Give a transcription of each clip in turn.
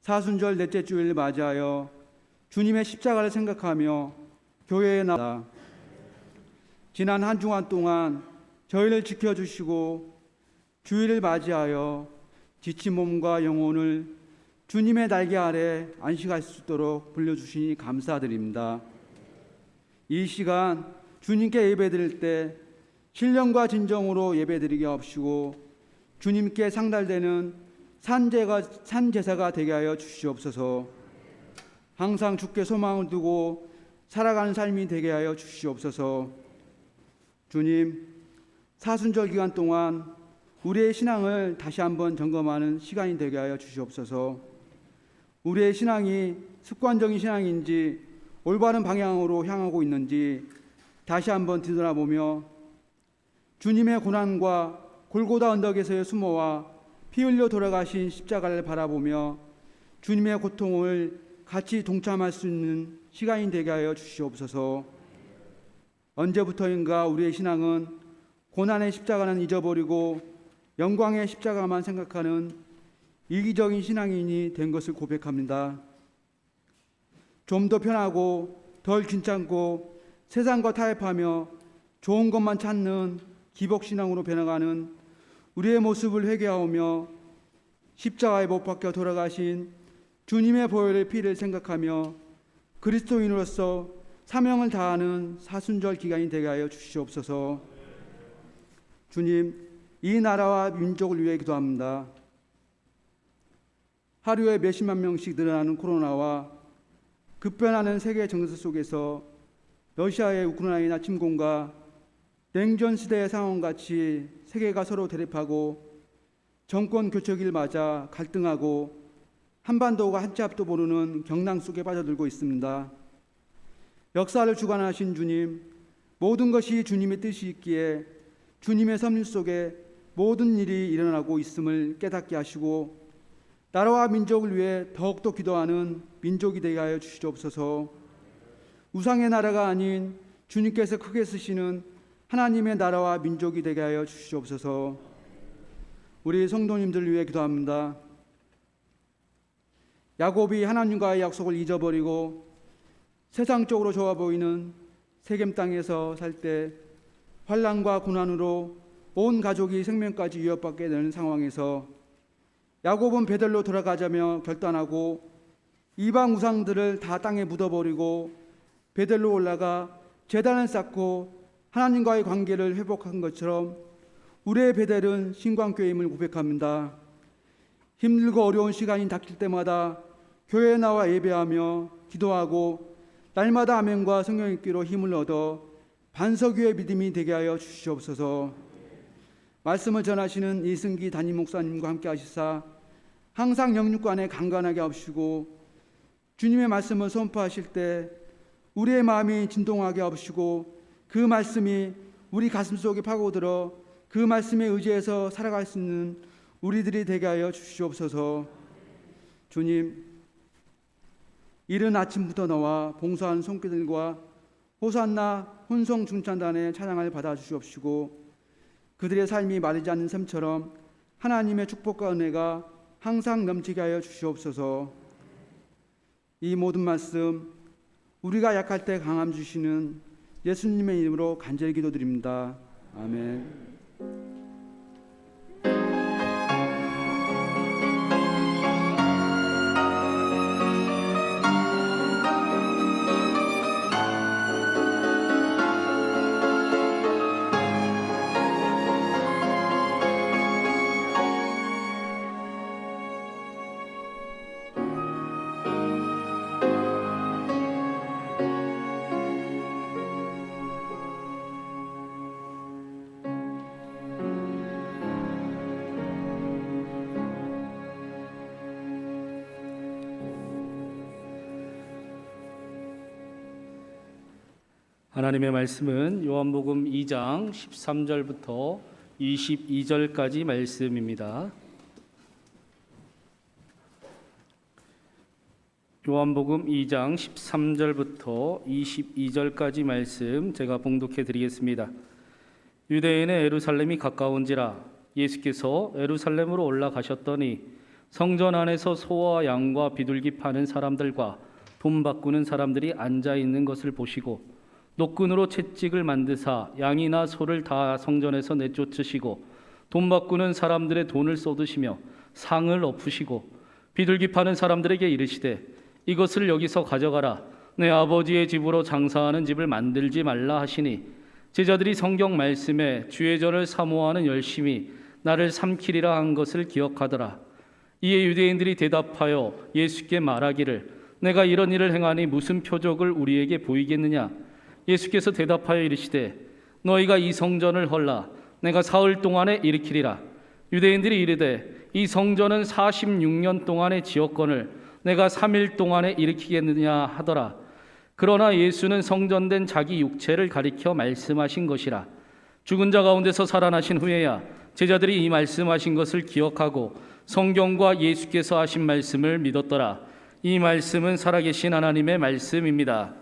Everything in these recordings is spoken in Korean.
사순절 넷째 주일을 맞이하여 주님의 십자가를 생각하며 교회에 나와 지난 한 주간 동안 저희를 지켜주시고 주일을 맞이하여 지친 몸과 영혼을 주님의 날개 아래 안식할 수 있도록 불려주시니 감사드립니다. 이 시간 주님께 예배드릴 때 신령과 진정으로 예배드리게 하옵시고 주님께 상달되는 산제사가 되게 하여 주시옵소서. 항상 주께 소망을 두고 살아가는 삶이 되게 하여 주시옵소서. 주님, 사순절 기간 동안 우리의 신앙을 다시 한번 점검하는 시간이 되게 하여 주시옵소서. 우리의 신앙이 습관적인 신앙인지 올바른 방향으로 향하고 있는지 다시 한번 뒤돌아보며 주님의 고난과 골고다 언덕에서의 수모와 피 흘려 돌아가신 십자가를 바라보며 주님의 고통을 같이 동참할 수 있는 시간이 되게 하여 주시옵소서. 언제부터인가 우리의 신앙은 고난의 십자가는 잊어버리고 영광의 십자가만 생각하는 이기적인 신앙인이 된 것을 고백합니다. 좀 더 편하고 덜 귀찮고 세상과 타협하며 좋은 것만 찾는 기복신앙으로 변해가는 우리의 모습을 회개하오며 십자가에 못 박혀 돌아가신 주님의 보혈의 피를 생각하며 그리스도인으로서 사명을 다하는 사순절 기간이 되게 하여 주시옵소서. 주님, 이 나라와 민족을 위해 기도합니다. 하루에 몇십만 명씩 늘어나는 코로나와 급변하는 세계 정세 속에서 러시아의 우크라이나 침공과 냉전 시대의 상황같이 세계가 서로 대립하고 정권 교체기를 맞아 갈등하고 한반도가 한 치 앞도 모르는 경랑 속에 빠져들고 있습니다. 역사를 주관하신 주님, 모든 것이 주님의 뜻이 있기에 주님의 섭리 속에 모든 일이 일어나고 있음을 깨닫게 하시고 나라와 민족을 위해 더욱더 기도하는 민족이 되게 하여 주시옵소서. 우상의 나라가 아닌 주님께서 크게 쓰시는 하나님의 나라와 민족이 되게 하여 주시옵소서. 우리 성도님들을 위해 기도합니다. 야곱이 하나님과의 약속을 잊어버리고 세상적으로 좋아 보이는 세겜 땅에서 살 때 환난과 고난으로 온 가족이 생명까지 위협받게 되는 상황에서 야곱은 베델로 돌아가자며 결단하고 이방 우상들을 다 땅에 묻어버리고 베델로 올라가 제단을 쌓고 하나님과의 관계를 회복한 것처럼 우리의 베델은 신광교회임을 고백합니다. 힘들고 어려운 시간이 닥칠 때마다 교회에 나와 예배하며 기도하고 날마다 아멘과 성경 읽기로 힘을 얻어 반석위의 믿음이 되게 하여 주시옵소서. 말씀을 전하시는 이승기 담임 목사님과 함께 하시사 항상 영육간에 강건하게 하시고 주님의 말씀을 선포하실 때 우리의 마음이 진동하게 하시고 그 말씀이 우리 가슴 속에 파고들어 그 말씀에 의지해서 살아갈 수 있는 우리들이 되게 하여 주시옵소서. 주님, 이른 아침부터 나와 봉사한 손길들과 호산나 혼성 중찬단의 찬양을 받아 주시옵시고 그들의 삶이 마르지 않는 샘처럼 하나님의 축복과 은혜가 항상 넘치게 하여 주시옵소서. 이 모든 말씀 우리가 약할 때 강함 주시는 예수님의 이름으로 간절히 기도드립니다. 아멘. 하나님의 말씀은 요한복음 2장 13절부터 22절까지 말씀입니다. 요한복음 2장 13절부터 22절까지 말씀 제가 봉독해 드리겠습니다. 유대인의 예루살렘이 가까운지라 예수께서 예루살렘으로 올라가셨더니 성전 안에서 소와 양과 비둘기 파는 사람들과 돈 바꾸는 사람들이 앉아 있는 것을 보시고 노끈으로 채찍을 만드사 양이나 소를 다 성전에서 내쫓으시고 돈 바꾸는 사람들의 돈을 쏟으시며 상을 엎으시고 비둘기 파는 사람들에게 이르시되 이것을 여기서 가져가라. 내 아버지의 집으로 장사하는 집을 만들지 말라 하시니 제자들이 성경 말씀에 주의 전을 사모하는 열심히 나를 삼키리라 한 것을 기억하더라. 이에 유대인들이 대답하여 예수께 말하기를 내가 이런 일을 행하니 무슨 표적을 우리에게 보이겠느냐. 예수께서 대답하여 이르시되 너희가 이 성전을 헐라 내가 사흘 동안에 일으키리라. 유대인들이 이르되 이 성전은 46년 동안의 지었건을 내가 3일 동안에 일으키겠느냐 하더라. 그러나 예수는 성전된 자기 육체를 가리켜 말씀하신 것이라. 죽은 자 가운데서 살아나신 후에야 제자들이 이 말씀하신 것을 기억하고 성경과 예수께서 하신 말씀을 믿었더라. 이 말씀은 살아계신 하나님의 말씀입니다.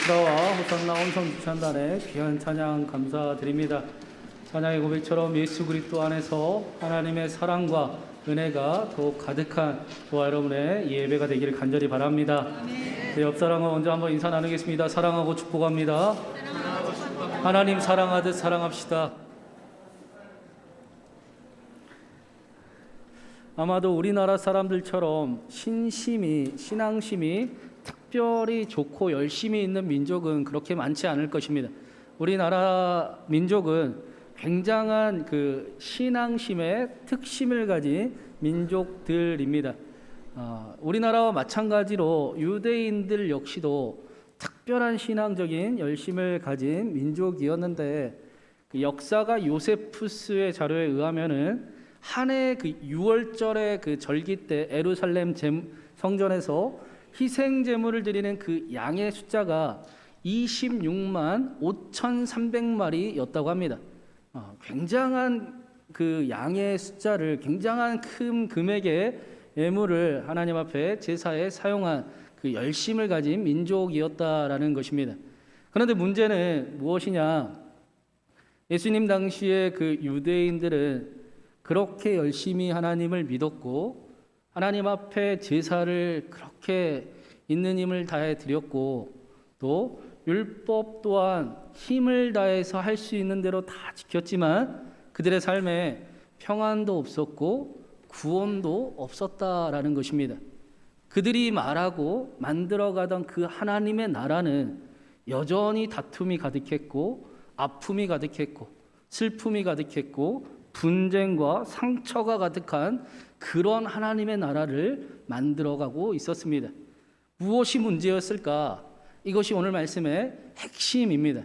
시라와 호산나 온성 주찬단에 귀한 찬양 감사드립니다. 찬양의 고백처럼 예수 그리스도 안에서 하나님의 사랑과 은혜가 더욱 가득한 저와 여러분의 예배가 되기를 간절히 바랍니다. 네, 옆 사람과 먼저 한번 인사 나누겠습니다. 사랑하고 축복합니다. 하나님 사랑하듯 사랑합시다. 아마도 우리나라 사람들처럼 신앙심이 특별히 좋고 열심히 있는 민족은 그렇게 많지 않을 것입니다. 우리나라 민족은 굉장한 그 신앙심의 특심을 가진 민족들입니다. 우리나라와 마찬가지로 유대인들 역시도 특별한 신앙적인 열심을 가진 민족이었는데, 그 역사가 요세푸스의 자료에 의하면은 한 해 그 6월절의 그 절기 때 예루살렘 성전에서 희생 제물을 드리는 그 양의 숫자가 26만 5,300마리였다고 합니다. 굉장한 그 양의 숫자를, 굉장한 큰 금액의 예물을 하나님 앞에 제사에 사용한 그 열심을 가진 민족이었다라는 것입니다. 그런데 문제는 무엇이냐? 예수님 당시에 그 유대인들은 그렇게 열심히 하나님을 믿었고 하나님 앞에 제사를 그렇게 있는 힘을 다해 드렸고, 또 율법 또한 힘을 다해서 할 수 있는 대로 다 지켰지만 그들의 삶에 평안도 없었고 구원도 없었다라는 것입니다. 그들이 말하고 만들어가던 그 하나님의 나라는 여전히 다툼이 가득했고 아픔이 가득했고 슬픔이 가득했고 분쟁과 상처가 가득한 그런 하나님의 나라를 만들어가고 있었습니다. 무엇이 문제였을까? 이것이 오늘 말씀의 핵심입니다.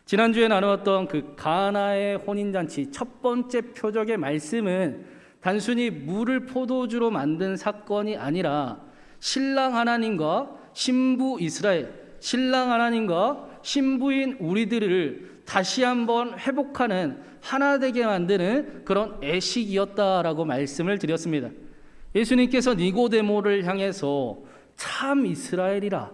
지난주에 나누었던 그 가나의 혼인잔치 첫 번째 표적의 말씀은 단순히 물을 포도주로 만든 사건이 아니라 신랑 하나님과 신부 이스라엘, 신랑 하나님과 신부인 우리들을 다시 한번 회복하는 하나 되게 만드는 그런 애식이었다라고 말씀을 드렸습니다. 예수님께서 니고데모를 향해서 참 이스라엘이라,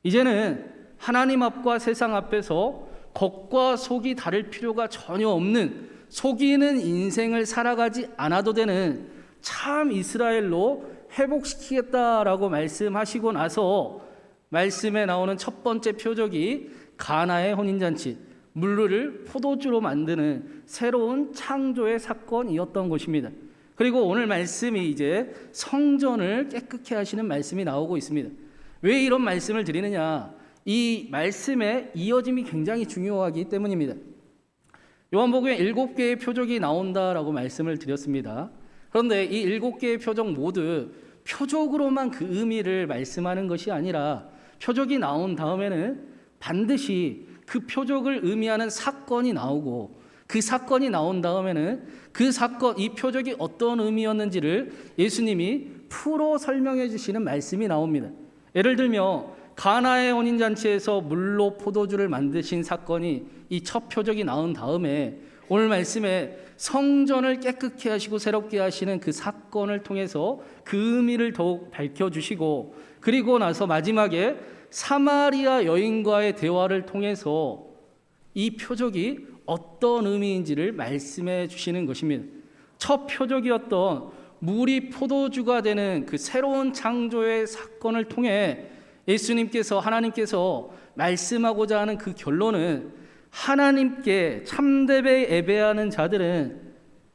이제는 하나님 앞과 세상 앞에서 겉과 속이 다를 필요가 전혀 없는, 속이는 인생을 살아가지 않아도 되는 참 이스라엘로 회복시키겠다라고 말씀하시고 나서 말씀에 나오는 첫 번째 표적이 가나의 혼인잔치, 물을 포도주로 만드는 새로운 창조의 사건이었던 것입니다. 그리고 오늘 말씀이 이제 성전을 깨끗게 하시는 말씀이 나오고 있습니다. 왜 이런 말씀을 드리느냐? 이 말씀의 이어짐이 굉장히 중요하기 때문입니다. 요한복음에 7개의 표적이 나온다라고 말씀을 드렸습니다. 그런데 이 7개의 표적 모두 표적으로만 그 의미를 말씀하는 것이 아니라 표적이 나온 다음에는 반드시 그 표적을 의미하는 사건이 나오고, 그 사건이 나온 다음에는 그 사건, 이 표적이 어떤 의미였는지를 예수님이 풀어 설명해 주시는 말씀이 나옵니다. 예를 들면 가나의 혼인잔치에서 물로 포도주를 만드신 사건이 이 첫 표적이 나온 다음에 오늘 말씀에 성전을 깨끗게 하시고 새롭게 하시는 그 사건을 통해서 그 의미를 더욱 밝혀주시고, 그리고 나서 마지막에 사마리아 여인과의 대화를 통해서 이 표적이 어떤 의미인지를 말씀해 주시는 것입니다. 첫 표적이었던 물이 포도주가 되는 그 새로운 창조의 사건을 통해 예수님께서, 하나님께서 말씀하고자 하는 그 결론은 하나님께 참되게 예배하는 자들은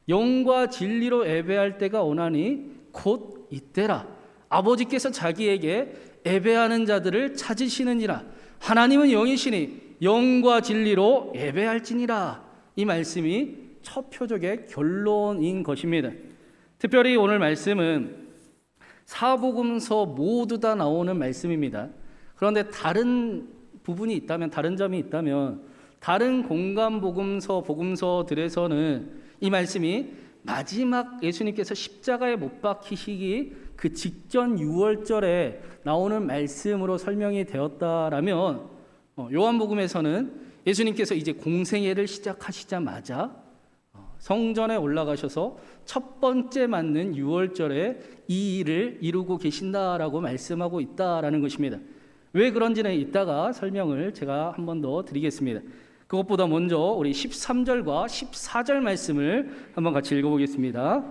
영과 진리로 예배할 때가 오나니 곧 이때라. 아버지께서 자기에게 예배하는 자들을 찾으시느니라. 하나님은 영이시니 영과 진리로 예배할지니라. 이 말씀이 첫 표적의 결론인 것입니다. 특별히 오늘 말씀은 사복음서 모두 다 나오는 말씀입니다. 그런데 다른 부분이 있다면, 다른 점이 있다면, 다른 공간 복음서들에서는 이 말씀이 마지막 예수님께서 십자가에 못 박히시기 그 직전 6월절에 나오는 말씀으로 설명이 되었다라면, 요한복음에서는 예수님께서 이제 공생애를 시작하시자마자 성전에 올라가셔서 첫 번째 맞는 6월절에 이 일을 이루고 계신다라고 말씀하고 있다라는 것입니다. 왜 그런지는 이따가 설명을 제가 한 번 더 드리겠습니다. 그것보다 먼저 우리 13절과 14절 말씀을 한번 같이 읽어보겠습니다.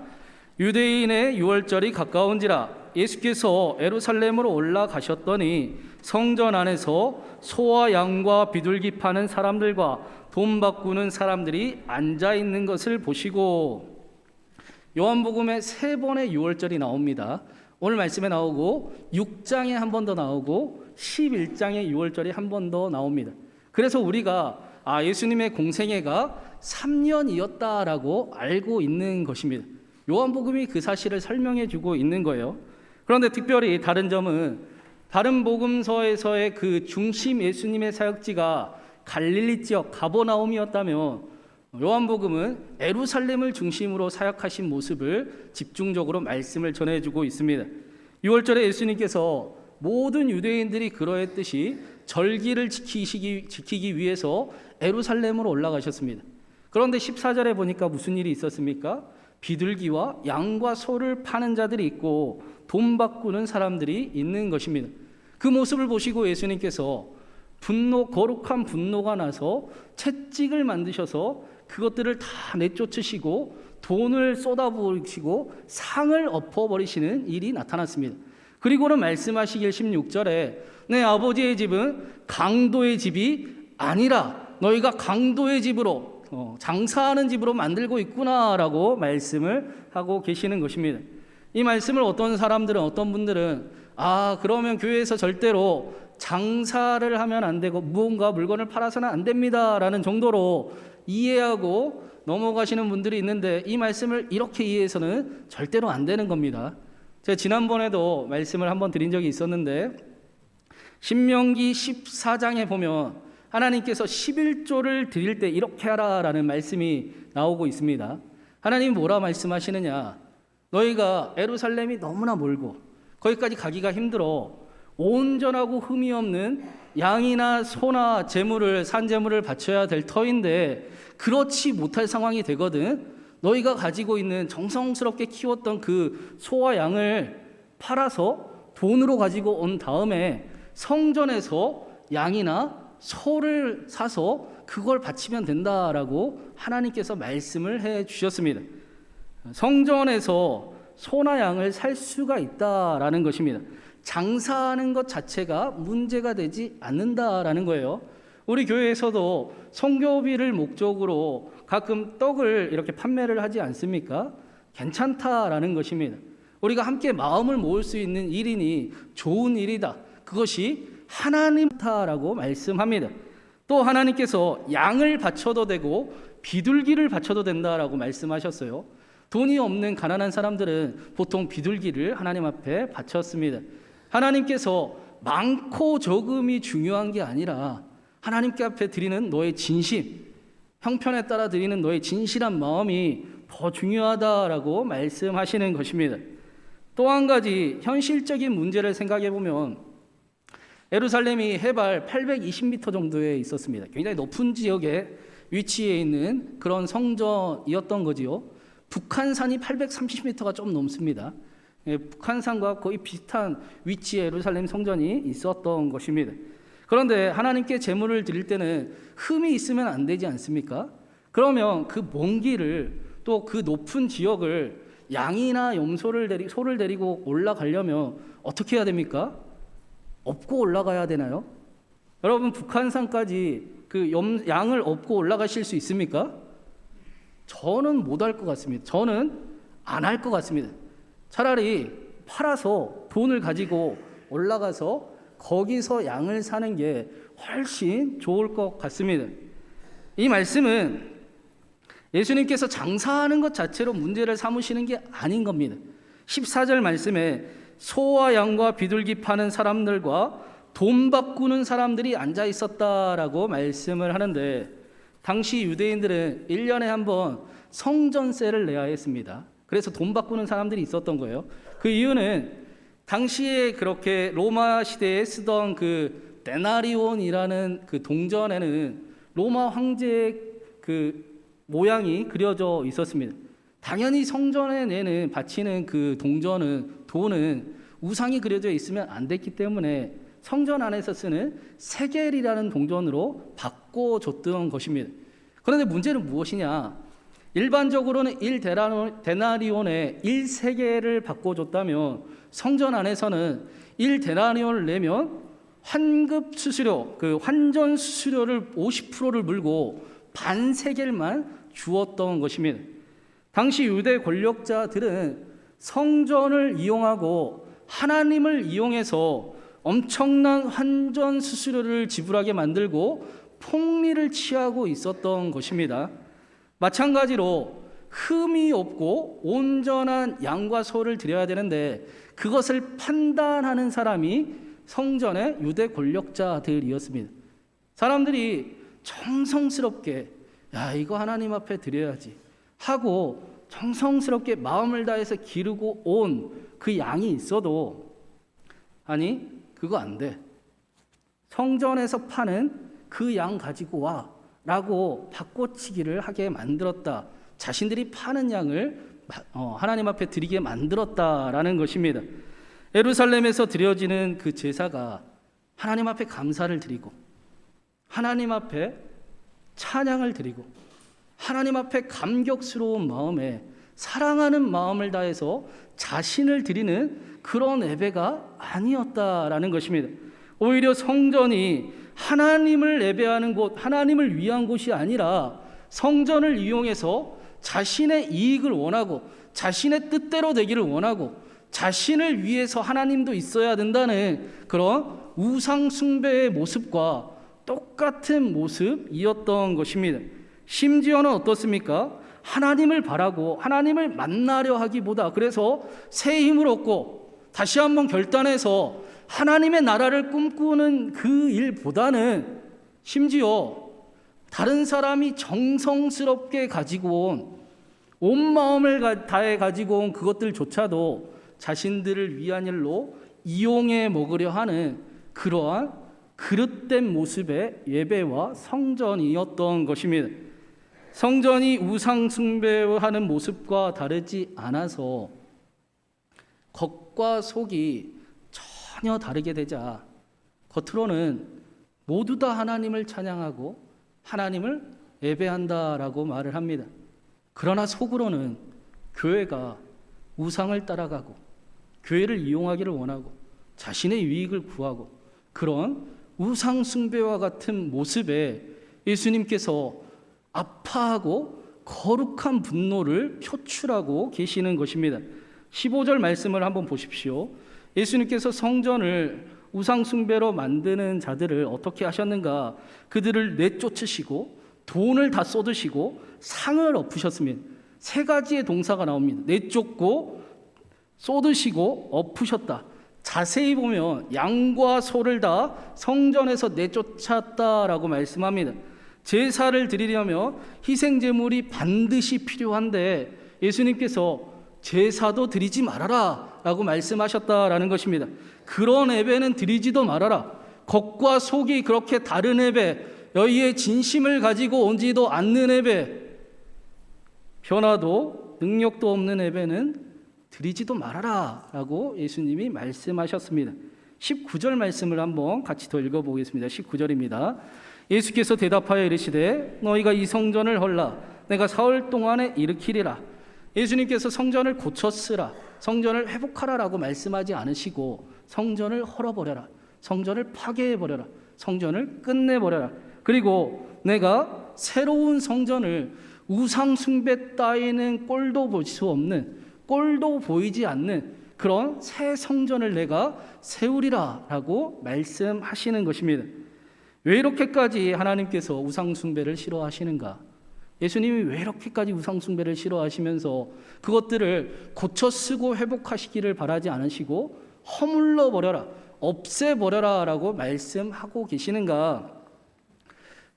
유대인의 유월절이 가까운지라 예수께서 예루살렘으로 올라가셨더니 성전 안에서 소와 양과 비둘기 파는 사람들과 돈 바꾸는 사람들이 앉아 있는 것을 보시고. 요한복음에 3번의 유월절이 나옵니다. 오늘 말씀에 나오고 6장에 한 번 더 나오고 11장에 유월절이 한 번 더 나옵니다. 그래서 우리가 예수님의 공생애가 3년이었다라고 알고 있는 것입니다. 요한복음이 그 사실을 설명해 주고 있는 거예요. 그런데 특별히 다른 점은 다른 복음서에서의 그 중심 예수님의 사역지가 갈릴리 지역 가버나움이었다면 요한복음은 예루살렘을 중심으로 사역하신 모습을 집중적으로 말씀을 전해주고 있습니다. 6월절에 예수님께서 모든 유대인들이 그러했듯이 절기를 지키기 위해서 예루살렘으로 올라가셨습니다. 그런데 14절에 보니까 무슨 일이 있었습니까? 비둘기와 양과 소를 파는 자들이 있고 돈 바꾸는 사람들이 있는 것입니다. 그 모습을 보시고 예수님께서 거룩한 분노가 나서 채찍을 만드셔서 그것들을 다 내쫓으시고 돈을 쏟아부으시고 상을 엎어버리시는 일이 나타났습니다. 그리고는 말씀하시길 16절에 내 아버지의 집은 강도의 집이 아니라 너희가 강도의 집으로 장사하는 집으로 만들고 있구나라고 말씀을 하고 계시는 것입니다. 이 말씀을 어떤 분들은 그러면 교회에서 절대로 장사를 하면 안 되고 무언가 물건을 팔아서는 안 됩니다라는 정도로 이해하고 넘어가시는 분들이 있는데 이 말씀을 이렇게 이해해서는 절대로 안 되는 겁니다. 제가 지난번에도 말씀을 한번 드린 적이 있었는데 신명기 14장에 보면 하나님께서 11조를 드릴 때 이렇게 하라라는 말씀이 나오고 있습니다. 하나님이 뭐라 말씀하시느냐? 너희가 예루살렘이 너무나 멀고 거기까지 가기가 힘들어 온전하고 흠이 없는 양이나 소나 산재물을 바쳐야 될 터인데 그렇지 못할 상황이 되거든. 너희가 가지고 있는 정성스럽게 키웠던 그 소와 양을 팔아서 돈으로 가지고 온 다음에 성전에서 양이나 소를 사서 그걸 바치면 된다라고 하나님께서 말씀을 해 주셨습니다. 성전에서 소나 양을 살 수가 있다라는 것입니다. 장사하는 것 자체가 문제가 되지 않는다라는 거예요. 우리 교회에서도 선교비를 목적으로 가끔 떡을 이렇게 판매를 하지 않습니까? 괜찮다라는 것입니다. 우리가 함께 마음을 모을 수 있는 일이니 좋은 일이다. 그것이 하나님다라고 말씀합니다. 또 하나님께서 양을 바쳐도 되고 비둘기를 바쳐도 된다라고 말씀하셨어요. 돈이 없는 가난한 사람들은 보통 비둘기를 하나님 앞에 바쳤습니다. 하나님께서 많고 적음이 중요한 게 아니라 하나님께 앞에 드리는 너의 진심, 형편에 따라 드리는 너의 진실한 마음이 더 중요하다라고 말씀하시는 것입니다. 또 한 가지 현실적인 문제를 생각해 보면 예루살렘이 해발 820m 정도에 있었습니다. 굉장히 높은 지역에 위치해 있는 그런 성전이었던 거지요. 북한산이 830m가 좀 넘습니다. 북한산과 거의 비슷한 위치에 예루살렘 성전이 있었던 것입니다. 그런데 하나님께 제물을 드릴 때는 흠이 있으면 안 되지 않습니까? 그러면 그 먼 길을 또 그 높은 지역을 양이나 소를 데리고 올라가려면 어떻게 해야 됩니까? 업고 올라가야 되나요? 여러분 북한산까지 그 양을 업고 올라가실 수 있습니까? 저는 못할 것 같습니다. 저는 안 할 것 같습니다. 차라리 팔아서 돈을 가지고 올라가서 거기서 양을 사는 게 훨씬 좋을 것 같습니다. 이 말씀은 예수님께서 장사하는 것 자체로 문제를 삼으시는 게 아닌 겁니다. 14절 말씀에 소와 양과 비둘기 파는 사람들과 돈 바꾸는 사람들이 앉아 있었다라고 말씀을 하는데 당시 유대인들은 1년에 한 번 성전세를 내야 했습니다. 그래서 돈 바꾸는 사람들이 있었던 거예요. 그 이유는 당시에 그렇게 로마 시대에 쓰던 그 데나리온이라는 그 동전에는 로마 황제의 그 모양이 그려져 있었습니다. 당연히 성전에 바치는 그 돈은 우상이 그려져 있으면 안 됐기 때문에 성전 안에서 쓰는 세겔이라는 동전으로 바꿔줬던 것입니다. 그런데 문제는 무엇이냐? 일반적으로는 1데나리온에 1세겔을 바꿔줬다면 성전 안에서는 1데나리온을 내면 환급 수수료, 그 환전 수수료를 50%를 물고 반 세겔만 주었던 것입니다. 당시 유대 권력자들은 성전을 이용하고 하나님을 이용해서 엄청난 환전 수수료를 지불하게 만들고 폭리를 취하고 있었던 것입니다. 마찬가지로 흠이 없고 온전한 양과 소를 드려야 되는데 그것을 판단하는 사람이 성전의 유대 권력자들이었습니다. 사람들이 정성스럽게 이거 하나님 앞에 드려야지 하고 정성스럽게 마음을 다해서 기르고 온 그 양이 있어도 아니 그거 안 돼. 성전에서 파는 그 양 가지고 와 라고 바꿔치기를 하게 만들었다. 자신들이 파는 양을 하나님 앞에 드리게 만들었다라는 것입니다. 예루살렘에서 드려지는 그 제사가 하나님 앞에 감사를 드리고 하나님 앞에 찬양을 드리고 하나님 앞에 감격스러운 마음에 사랑하는 마음을 다해서 자신을 드리는 그런 예배가 아니었다라는 것입니다. 오히려 성전이 하나님을 예배하는 곳, 하나님을 위한 곳이 아니라 성전을 이용해서 자신의 이익을 원하고 자신의 뜻대로 되기를 원하고 자신을 위해서 하나님도 있어야 된다는 그런 우상 숭배의 모습과 똑같은 모습이었던 것입니다. 심지어는 어떻습니까? 하나님을 바라고 하나님을 만나려 하기보다 그래서 새 힘을 얻고 다시 한번 결단해서 하나님의 나라를 꿈꾸는 그 일보다는 심지어 다른 사람이 정성스럽게 가지고 온 마음을 다해 가지고 온 그것들조차도 자신들을 위한 일로 이용해 먹으려 하는 그러한 그릇된 모습의 예배와 성전이었던 것입니다. 성전이 우상 숭배하는 모습과 다르지 않아서 겉과 속이 전혀 다르게 되자 겉으로는 모두 다 하나님을 찬양하고 하나님을 예배한다라고 말을 합니다. 그러나 속으로는 교회가 우상을 따라가고 교회를 이용하기를 원하고 자신의 유익을 구하고 그런 우상 숭배와 같은 모습에 예수님께서 아파하고 거룩한 분노를 표출하고 계시는 것입니다. 15절 말씀을 한번 보십시오. 예수님께서 성전을 우상 숭배로 만드는 자들을 어떻게 하셨는가? 그들을 내쫓으시고 돈을 다 쏟으시고 상을 엎으셨습니다. 세 가지의 동사가 나옵니다. 내쫓고 쏟으시고 엎으셨다. 자세히 보면 양과 소를 다 성전에서 내쫓았다라고 말씀합니다. 제사를 드리려면 희생 제물이 반드시 필요한데 예수님께서 제사도 드리지 말아라 라고 말씀하셨다라는 것입니다. 그런 예배는 드리지도 말아라. 겉과 속이 그렇게 다른 예배, 너희의 진심을 가지고 온지도 않는 예배, 변화도 능력도 없는 예배는 드리지도 말아라 라고 예수님이 말씀하셨습니다. 19절 말씀을 한번 같이 더 읽어보겠습니다. 19절입니다. 예수께서 대답하여 이르시되 너희가 이 성전을 헐라 내가 사흘 동안에 일으키리라. 예수님께서 성전을 고쳤으라, 성전을 회복하라 라고 말씀하지 않으시고 성전을 헐어버려라, 성전을 파괴해버려라, 성전을 끝내버려라. 그리고 내가 새로운 성전을 우상 숭배 따위는 꼴도 볼 수 없는, 꼴도 보이지 않는 그런 새 성전을 내가 세우리라 라고 말씀하시는 것입니다. 왜 이렇게까지 하나님께서 우상 숭배를 싫어하시는가? 예수님이 왜 이렇게까지 우상 숭배를 싫어하시면서 그것들을 고쳐 쓰고 회복하시기를 바라지 않으시고 허물러 버려라, 없애 버려라 라고 말씀하고 계시는가?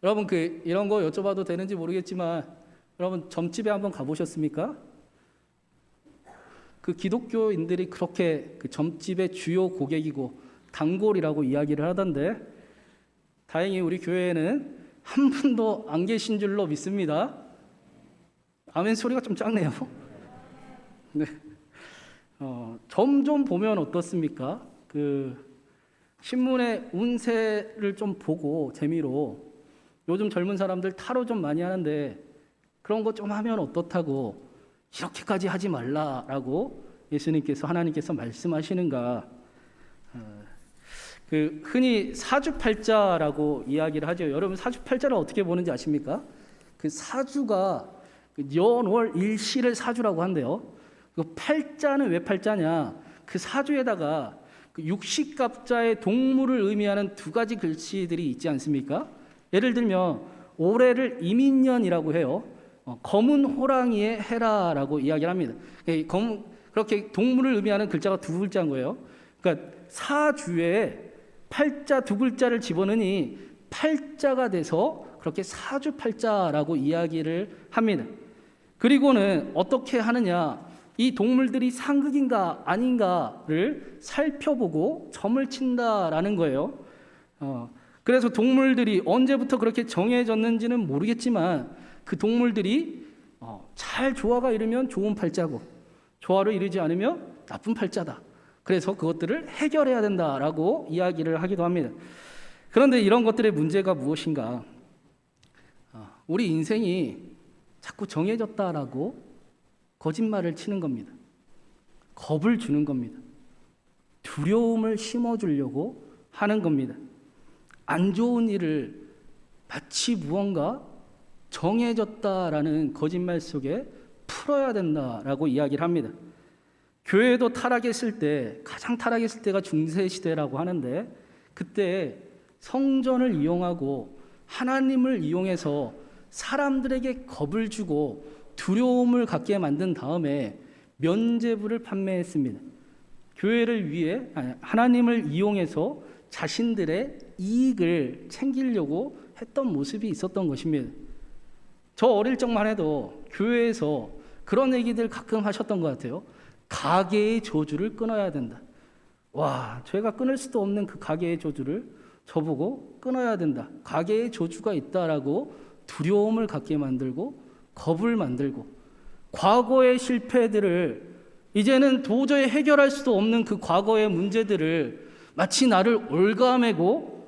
여러분 이런 거 여쭤봐도 되는지 모르겠지만 여러분 점집에 한번 가보셨습니까? 그 기독교인들이 그렇게 그 점집의 주요 고객이고 단골이라고 이야기를 하던데 다행히 우리 교회에는 한 분도 안 계신 줄로 믿습니다. 아멘 소리가 좀 작네요. 네. 점 좀 보면 어떻습니까? 그 신문의 운세를 좀 보고 재미로 요즘 젊은 사람들 타로 좀 많이 하는데 그런 거 좀 하면 어떻다고 이렇게까지 하지 말라라고 예수님께서 하나님께서 말씀하시는가? 그 흔히 사주팔자라고 이야기를 하죠. 여러분 사주팔자를 어떻게 보는지 아십니까? 그 사주가 연월 일시를 사주라고 한대요. 그 팔자는 왜 팔자냐? 그 사주에다가 그 육식갑자의 동물을 의미하는 두 가지 글씨들이 있지 않습니까? 예를 들면 올해를 이민년이라고 해요. 검은 호랑이의 해라라고 이야기를 합니다. 그렇게 동물을 의미하는 글자가 두 글자인 거예요. 그러니까 사주에 팔자 두 글자를 집어넣으니 팔자가 돼서 그렇게 사주팔자라고 이야기를 합니다. 그리고는 어떻게 하느냐? 이 동물들이 상극인가 아닌가를 살펴보고 점을 친다라는 거예요. 그래서 동물들이 언제부터 그렇게 정해졌는지는 모르겠지만 그 동물들이 잘 조화가 이르면 좋은 팔자고 조화를 이루지 않으면 나쁜 팔자다. 그래서 그것들을 해결해야 된다라고 이야기를 하기도 합니다. 그런데 이런 것들의 문제가 무엇인가? 우리 인생이 자꾸 정해졌다라고 거짓말을 치는 겁니다. 겁을 주는 겁니다. 두려움을 심어주려고 하는 겁니다. 안 좋은 일을 마치 무언가 정해졌다라는 거짓말 속에 풀어야 된다라고 이야기를 합니다. 교회도 타락했을 때 가장 타락했을 때가 중세시대라고 하는데 그때 성전을 이용하고 하나님을 이용해서 사람들에게 겁을 주고 두려움을 갖게 만든 다음에 면죄부를 판매했습니다. 교회를 위해 하나님을 이용해서 자신들의 이익을 챙기려고 했던 모습이 있었던 것입니다. 저 어릴 적만 해도 교회에서 그런 얘기들 가끔 하셨던 것 같아요. 가계의 저주를 끊어야 된다. 와, 제가 끊을 수도 없는 그 가계의 저주를 저보고 끊어야 된다. 가계의 저주가 있다라고 두려움을 갖게 만들고 겁을 만들고 과거의 실패들을 이제는 도저히 해결할 수도 없는 그 과거의 문제들을 마치 나를 올가매고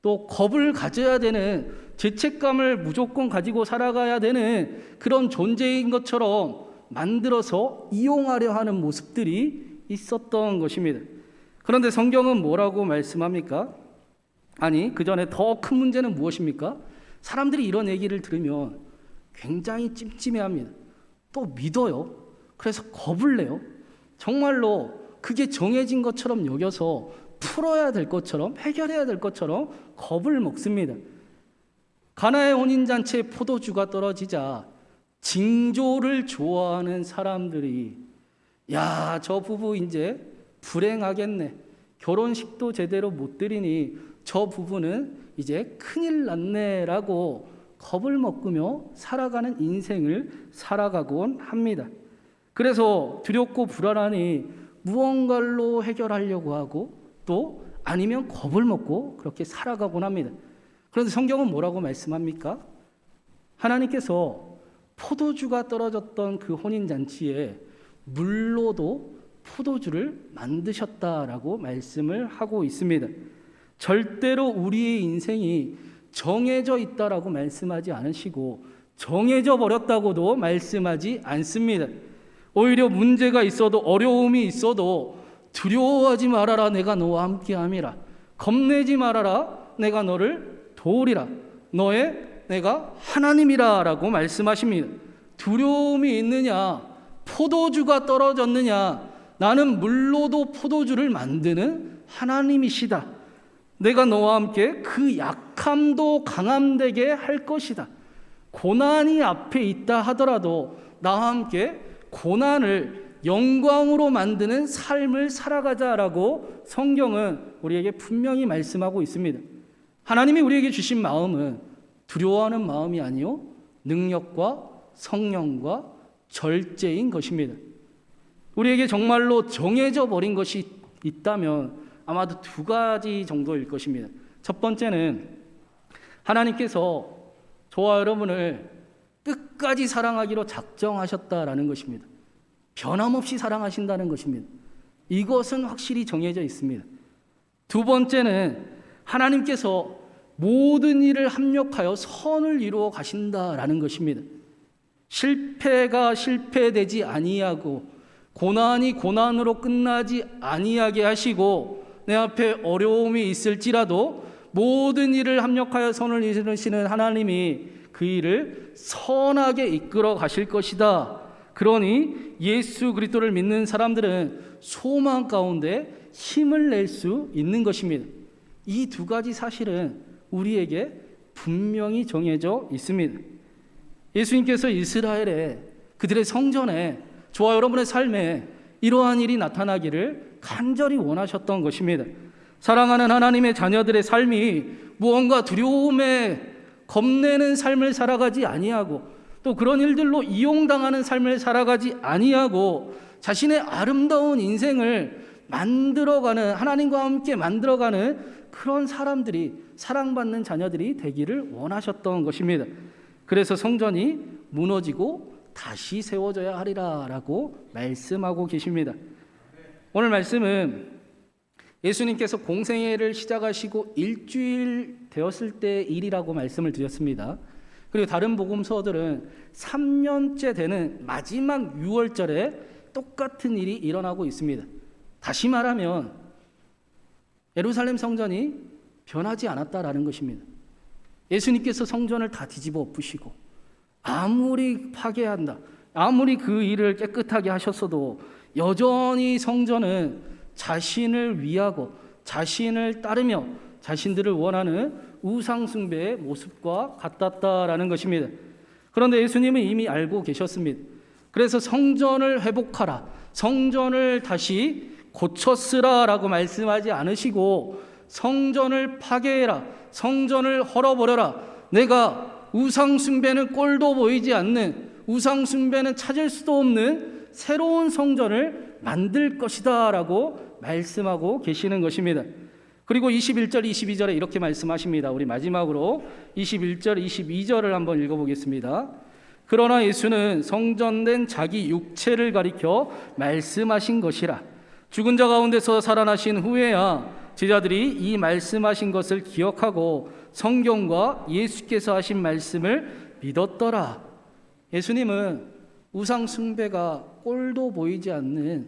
또 겁을 가져야 되는 죄책감을 무조건 가지고 살아가야 되는 그런 존재인 것처럼 만들어서 이용하려 하는 모습들이 있었던 것입니다. 그런데 성경은 뭐라고 말씀합니까? 아니, 그 전에 더 큰 문제는 무엇입니까? 사람들이 이런 얘기를 들으면 굉장히 찜찜해합니다. 또 믿어요. 그래서 겁을 내요. 정말로 그게 정해진 것처럼 여겨서 풀어야 될 것처럼 해결해야 될 것처럼 겁을 먹습니다. 가나의 혼인잔치에 포도주가 떨어지자 징조를 좋아하는 사람들이 야, 저 부부 이제 불행하겠네. 결혼식도 제대로 못 드리니 저 부부는 이제 큰일 났네라고 겁을 먹으며 살아가는 인생을 살아가곤 합니다. 그래서 두렵고 불안하니 무언가로 해결하려고 하고 또 아니면 겁을 먹고 그렇게 살아가곤 합니다. 그런데 성경은 뭐라고 말씀합니까? 하나님께서 포도주가 떨어졌던 그 혼인잔치에 물로도 포도주를 만드셨다라고 말씀을 하고 있습니다. 절대로 우리의 인생이 정해져 있다라고 말씀하지 않으시고 정해져 버렸다고도 말씀하지 않습니다. 오히려 문제가 있어도 어려움이 있어도 두려워하지 말아라, 내가 너와 함께함이라. 겁내지 말아라, 내가 너를 도우리라. 내가 하나님이라 라고 말씀하십니다. 두려움이 있느냐, 포도주가 떨어졌느냐, 나는 물로도 포도주를 만드는 하나님이시다. 내가 너와 함께 그 약함도 강함되게 할 것이다. 고난이 앞에 있다 하더라도 나와 함께 고난을 영광으로 만드는 삶을 살아가자라고 성경은 우리에게 분명히 말씀하고 있습니다. 하나님이 우리에게 주신 마음은 두려워하는 마음이 아니요 능력과 성령과 절제인 것입니다. 우리에게 정말로 정해져 버린 것이 있다면 아마도 두 가지 정도일 것입니다. 첫 번째는 하나님께서 저와 여러분을 끝까지 사랑하기로 작정하셨다라는 것입니다. 변함없이 사랑하신다는 것입니다. 이것은 확실히 정해져 있습니다. 두 번째는 하나님께서 모든 일을 합력하여 선을 이루어 가신다라는 것입니다. 실패가 실패되지 아니하고 고난이 고난으로 끝나지 아니하게 하시고 내 앞에 어려움이 있을지라도 모든 일을 합력하여 선을 이루시는 하나님이 그 일을 선하게 이끌어 가실 것이다. 그러니 예수 그리스도를 믿는 사람들은 소망 가운데 힘을 낼 수 있는 것입니다. 이 두 가지 사실은 우리에게 분명히 정해져 있습니다. 예수님께서 이스라엘에 그들의 성전에 저와 여러분의 삶에 이러한 일이 나타나기를 간절히 원하셨던 것입니다. 사랑하는 하나님의 자녀들의 삶이 무언가 두려움에 겁내는 삶을 살아가지 아니하고 또 그런 일들로 이용당하는 삶을 살아가지 아니하고 자신의 아름다운 인생을 만들어가는, 하나님과 함께 만들어가는 그런 사람들이, 사랑받는 자녀들이 되기를 원하셨던 것입니다. 그래서 성전이 무너지고 다시 세워져야 하리라 라고 말씀하고 계십니다. 오늘 말씀은 예수님께서 공생애를 시작하시고 일주일 되었을 때 일이라고 말씀을 드렸습니다. 그리고 다른 복음서들은 3년째 되는 마지막 6월절에 똑같은 일이 일어나고 있습니다. 다시 말하면 예루살렘 성전이 변하지 않았다라는 것입니다. 예수님께서 성전을 다 뒤집어 엎으시고 아무리 파괴한다, 아무리 그 일을 깨끗하게 하셨어도 여전히 성전은 자신을 위하고 자신을 따르며 자신들을 원하는 우상숭배의 모습과 같았다라는 것입니다. 그런데 예수님은 이미 알고 계셨습니다. 그래서 성전을 회복하라, 성전을 다시 고쳐 쓰라라고 말씀하지 않으시고 성전을 파괴해라, 성전을 헐어버려라, 내가 우상숭배는 꼴도 보이지 않는, 우상숭배는 찾을 수도 없는 새로운 성전을 만들 것이다 라고 말씀하고 계시는 것입니다. 그리고 21절 22절에 이렇게 말씀하십니다. 우리 마지막으로 21절 22절을 한번 읽어보겠습니다. 그러나 예수는 성전된 자기 육체를 가리켜 말씀하신 것이라. 죽은 자 가운데서 살아나신 후에야 제자들이 이 말씀하신 것을 기억하고 성경과 예수께서 하신 말씀을 믿었더라. 예수님은 우상 숭배가 꼴도 보이지 않는,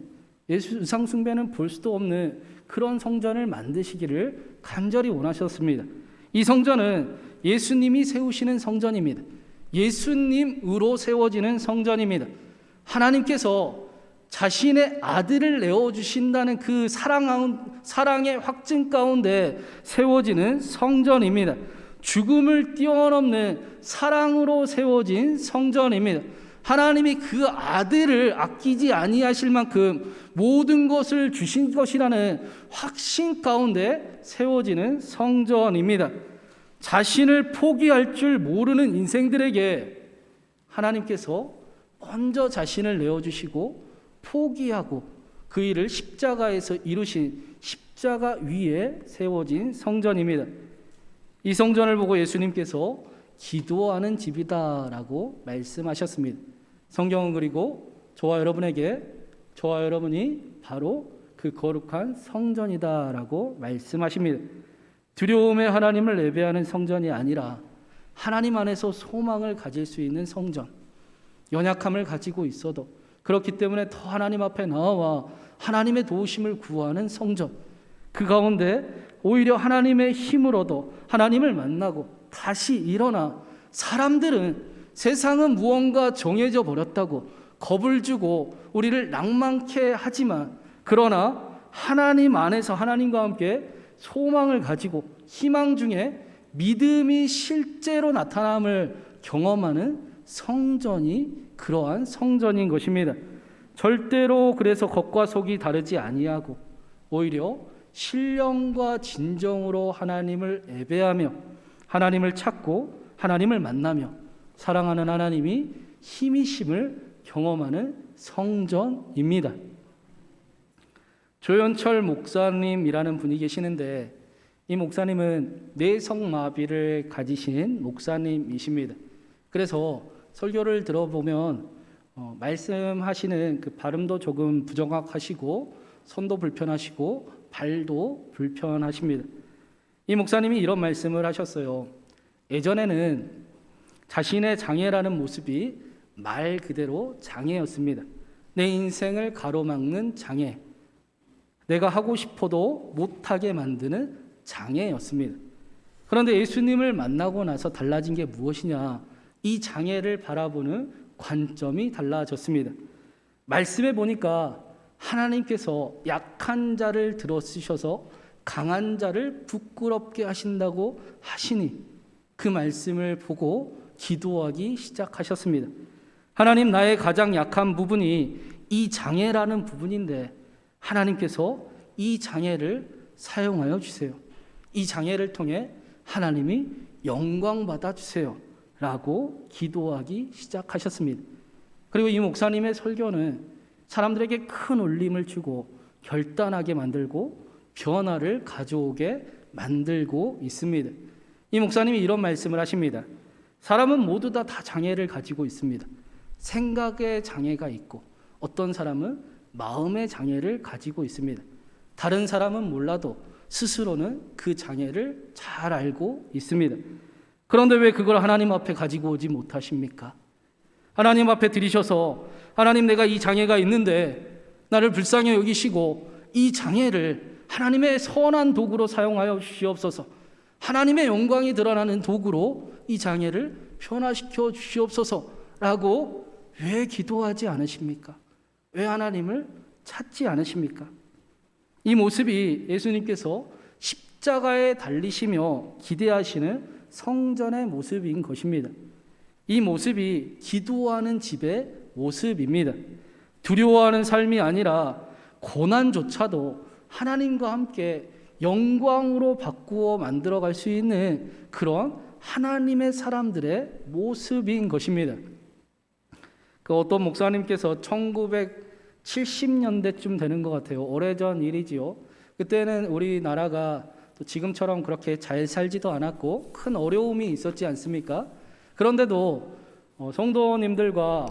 우상 숭배는 볼 수도 없는 그런 성전을 만드시기를 간절히 원하셨습니다. 이 성전은 예수님이 세우시는 성전입니다. 예수님으로 세워지는 성전입니다. 하나님께서 자신의 아들을 내어주신다는 그 사랑의 확증 가운데 세워지는 성전입니다. 죽음을 뛰어넘는 사랑으로 세워진 성전입니다. 하나님이 그 아들을 아끼지 아니하실 만큼 모든 것을 주신 것이라는 확신 가운데 세워지는 성전입니다. 자신을 포기할 줄 모르는 인생들에게 하나님께서 먼저 자신을 내어주시고 포기하고 그 일을 십자가에서 이루신 십자가 위에 세워진 성전입니다. 이 성전을 보고 예수님께서 기도하는 집이다라고 말씀하셨습니다. 성경은 그리고 저와 여러분에게, 저와 여러분이 바로 그 거룩한 성전이다라고 말씀하십니다. 두려움의 하나님을 예배하는 성전이 아니라 하나님 안에서 소망을 가질 수 있는 성전, 연약함을 가지고 있어도 그렇기 때문에 더 하나님 앞에 나와 하나님의 도우심을 구하는 성전, 그 가운데 오히려 하나님의 힘으로도 하나님을 만나고 다시 일어나, 사람들은 세상은 무언가 정해져 버렸다고 겁을 주고 우리를 낭만케 하지만, 그러나 하나님 안에서 하나님과 함께 소망을 가지고 희망 중에 믿음이 실제로 나타남을 경험하는 성전이 그러한 성전인 것입니다. 절대로 그래서 겉과 속이 다르지 아니하고 오히려 신령과 진정으로 하나님을 예배하며 하나님을 찾고 하나님을 만나며 사랑하는 하나님이 힘이심을 경험하는 성전입니다. 조연철 목사님이라는 분이 계시는데 이 목사님은 뇌성마비를 가지신 목사님이십니다. 그래서 설교를 들어보면 말씀하시는 그 발음도 조금 부정확하시고 손도 불편하시고 발도 불편하십니다. 이 목사님이 이런 말씀을 하셨어요. 예전에는 자신의 장애라는 모습이 말 그대로 장애였습니다. 내 인생을 가로막는 장애, 내가 하고 싶어도 못하게 만드는 장애였습니다. 그런데 예수님을 만나고 나서 달라진 게 무엇이냐? 이 장애를 바라보는 관점이 달라졌습니다. 말씀에 보니까 하나님께서 약한 자를 들어 쓰셔서 강한 자를 부끄럽게 하신다고 하시니 그 말씀을 보고 기도하기 시작하셨습니다. 하나님, 나의 가장 약한 부분이 이 장애라는 부분인데 하나님께서 이 장애를 사용하여 주세요. 이 장애를 통해 하나님이 영광 받아 주세요 라고 기도하기 시작하셨습니다. 그리고 이 목사님의 설교는 사람들에게 큰 울림을 주고 결단하게 만들고 변화를 가져오게 만들고 있습니다. 이 목사님이 이런 말씀을 하십니다. 사람은 모두 다 장애를 가지고 있습니다. 생각의 장애가 있고 어떤 사람은 마음의 장애를 가지고 있습니다. 다른 사람은 몰라도 스스로는 그 장애를 잘 알고 있습니다. 그런데 왜 그걸 하나님 앞에 가지고 오지 못하십니까? 하나님 앞에 드리셔서 하나님, 내가 이 장애가 있는데 나를 불쌍히 여기시고 이 장애를 하나님의 선한 도구로 사용하여 주시옵소서, 하나님의 영광이 드러나는 도구로 이 장애를 변화시켜 주시옵소서라고 왜 기도하지 않으십니까? 왜 하나님을 찾지 않으십니까? 이 모습이 예수님께서 십자가에 달리시며 기대하시는 성전의 모습인 것입니다. 이 모습이 기도하는 집의 모습입니다. 두려워하는 삶이 아니라 고난조차도 하나님과 함께 영광으로 바꾸어 만들어갈 수 있는 그런 하나님의 사람들의 모습인 것입니다. 그 어떤 목사님께서 1970년대쯤 되는 것 같아요. 오래전 일이지요. 그때는 우리나라가 또 지금처럼 그렇게 잘 살지도 않았고 큰 어려움이 있었지 않습니까? 그런데도 성도님들과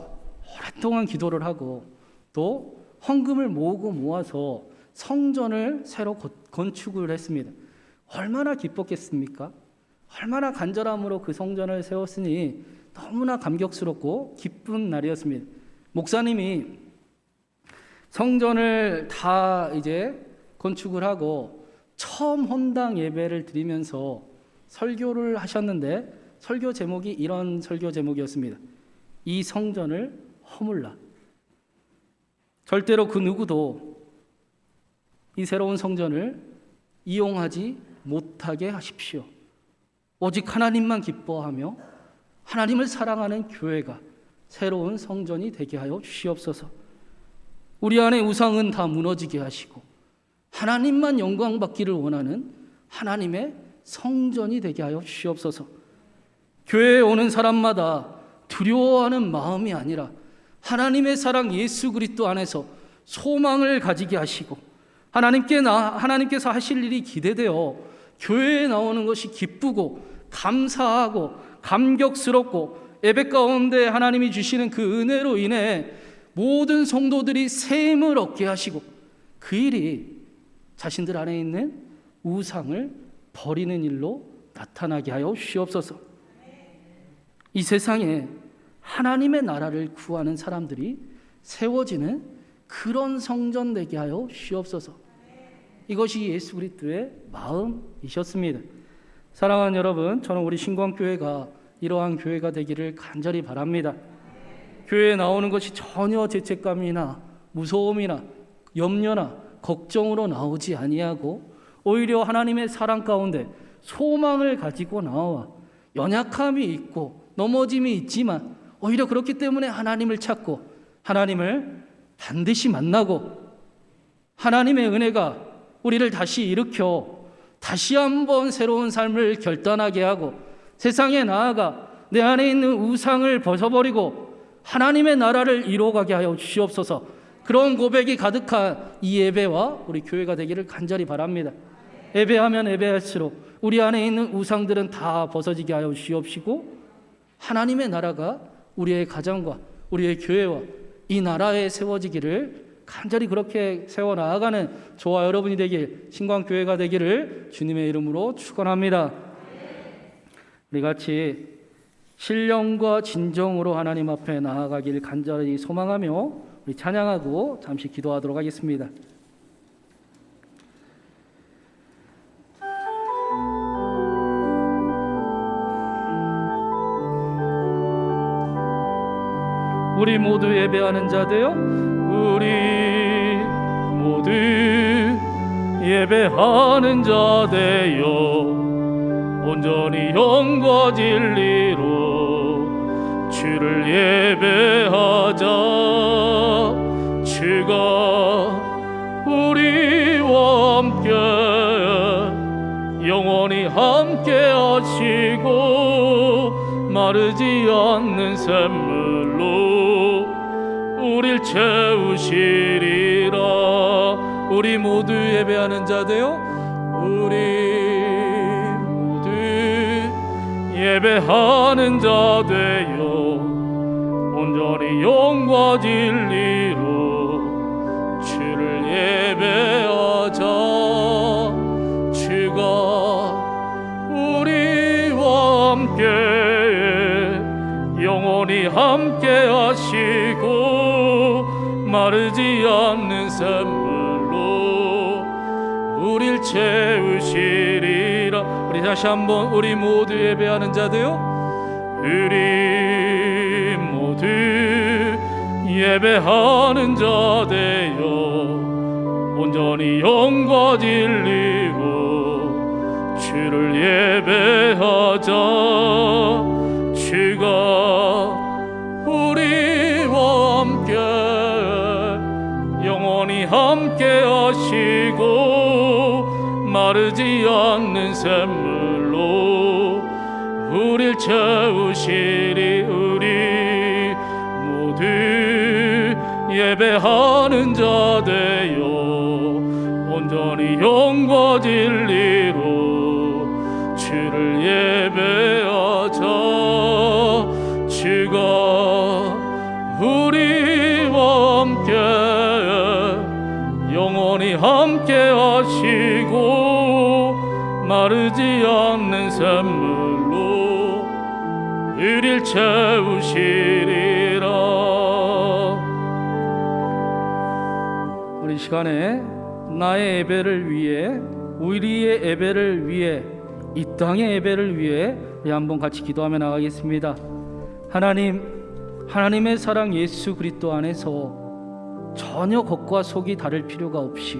오랫동안 기도를 하고 또 헌금을 모아서 성전을 새로 건축을 했습니다. 얼마나 기뻤겠습니까? 얼마나 간절함으로 그 성전을 세웠으니 너무나 감격스럽고 기쁜 날이었습니다. 목사님이 성전을 다 이제 건축을 하고 처음 헌당 예배를 드리면서 설교를 하셨는데 설교 제목이 이런 설교 제목이었습니다. 이 성전을 허물라. 절대로 그 누구도 이 새로운 성전을 이용하지 못하게 하십시오. 오직 하나님만 기뻐하며 하나님을 사랑하는 교회가 새로운 성전이 되게 하여 주시옵소서. 우리 안에 우상은 다 무너지게 하시고 하나님만 영광 받기를 원하는 하나님의 성전이 되게 하여 주시옵소서. 교회에 오는 사람마다 두려워하는 마음이 아니라 하나님의 사랑 예수 그리스도 안에서 소망을 가지게 하시고 하나님께서 하실 일이 기대되어 교회에 나오는 것이 기쁘고 감사하고 감격스럽고 예배 가운데 하나님이 주시는 그 은혜로 인해 모든 성도들이 새 힘을 얻게 하시고 그 일이 자신들 안에 있는 우상을 버리는 일로 나타나게 하여 주시옵소서. 이 세상에 하나님의 나라를 구하는 사람들이 세워지는 그런 성전 되게 하여 주시옵소서. 이것이 예수 그리스도의 마음이셨습니다. 사랑하는 여러분, 저는 우리 신광교회가 이러한 교회가 되기를 간절히 바랍니다. 교회에 나오는 것이 전혀 죄책감이나 무서움이나 염려나 걱정으로 나오지 아니하고 오히려 하나님의 사랑 가운데 소망을 가지고 나와 연약함이 있고 넘어짐이 있지만 오히려 그렇기 때문에 하나님을 찾고 하나님을 반드시 만나고 하나님의 은혜가 우리를 다시 일으켜 다시 한번 새로운 삶을 결단하게 하고 세상에 나아가 내 안에 있는 우상을 벗어버리고 하나님의 나라를 이루어가게 하여 주시옵소서. 그런 고백이 가득한 이 예배와 우리 교회가 되기를 간절히 바랍니다. 예배하면 예배할수록 우리 안에 있는 우상들은 다 벗어지게 하여 주시옵시고 하나님의 나라가 우리의 가정과 우리의 교회와 이 나라에 세워지기를 간절히 그렇게 세워 나아가는 저와 여러분이 되길, 신광교회가 되기를 주님의 이름으로 축원합니다. 우리 같이 신령과 진정으로 하나님 앞에 나아가길 간절히 소망하며 우리 찬양하고 잠시 기도하도록 하겠습니다. 우리 모두 예배하는 자 되어 우리 모두 예배하는 자 되어 온전히 영과 진리로 주를 예배하자. 주가 우리와 함께 영원히 함께 하시고 마르지 않는 샘물로 우릴 채우시리라. 우리 모두 예배하는 자 되어 우리 모두 예배하는 자 되어 온전히 영과 진리로 주를 예배하자. 주가 우리와 함께 영원히 함께 하시고 마르지 않는 샘물로 우릴 채우시리라. 우리 다시 한번 우리 모두 예배하는 자 되어 우리 모두 예배하는 자 되어 온전히 영과 진리로 주를 예배하자. 주가 우리와 함께 영원히 함께 하시고 마르지 않는 샘물로 우릴 채우시리. 우리 모두 예배하는 자 되어 온전히 영과 진리로 주를 예배하자. 주가 우리와 함께 영원히 함께 하시고 마르지 않는 샘물로 우릴 채우시리라. 우리 시간에 나의 예배를 위해, 우리의 예배를 위해, 이 땅의 예배를 위해 우리 한번 같이 기도하며 나가겠습니다. 하나님, 하나님의 사랑 예수 그리스도 안에서 전혀 겉과 속이 다를 필요가 없이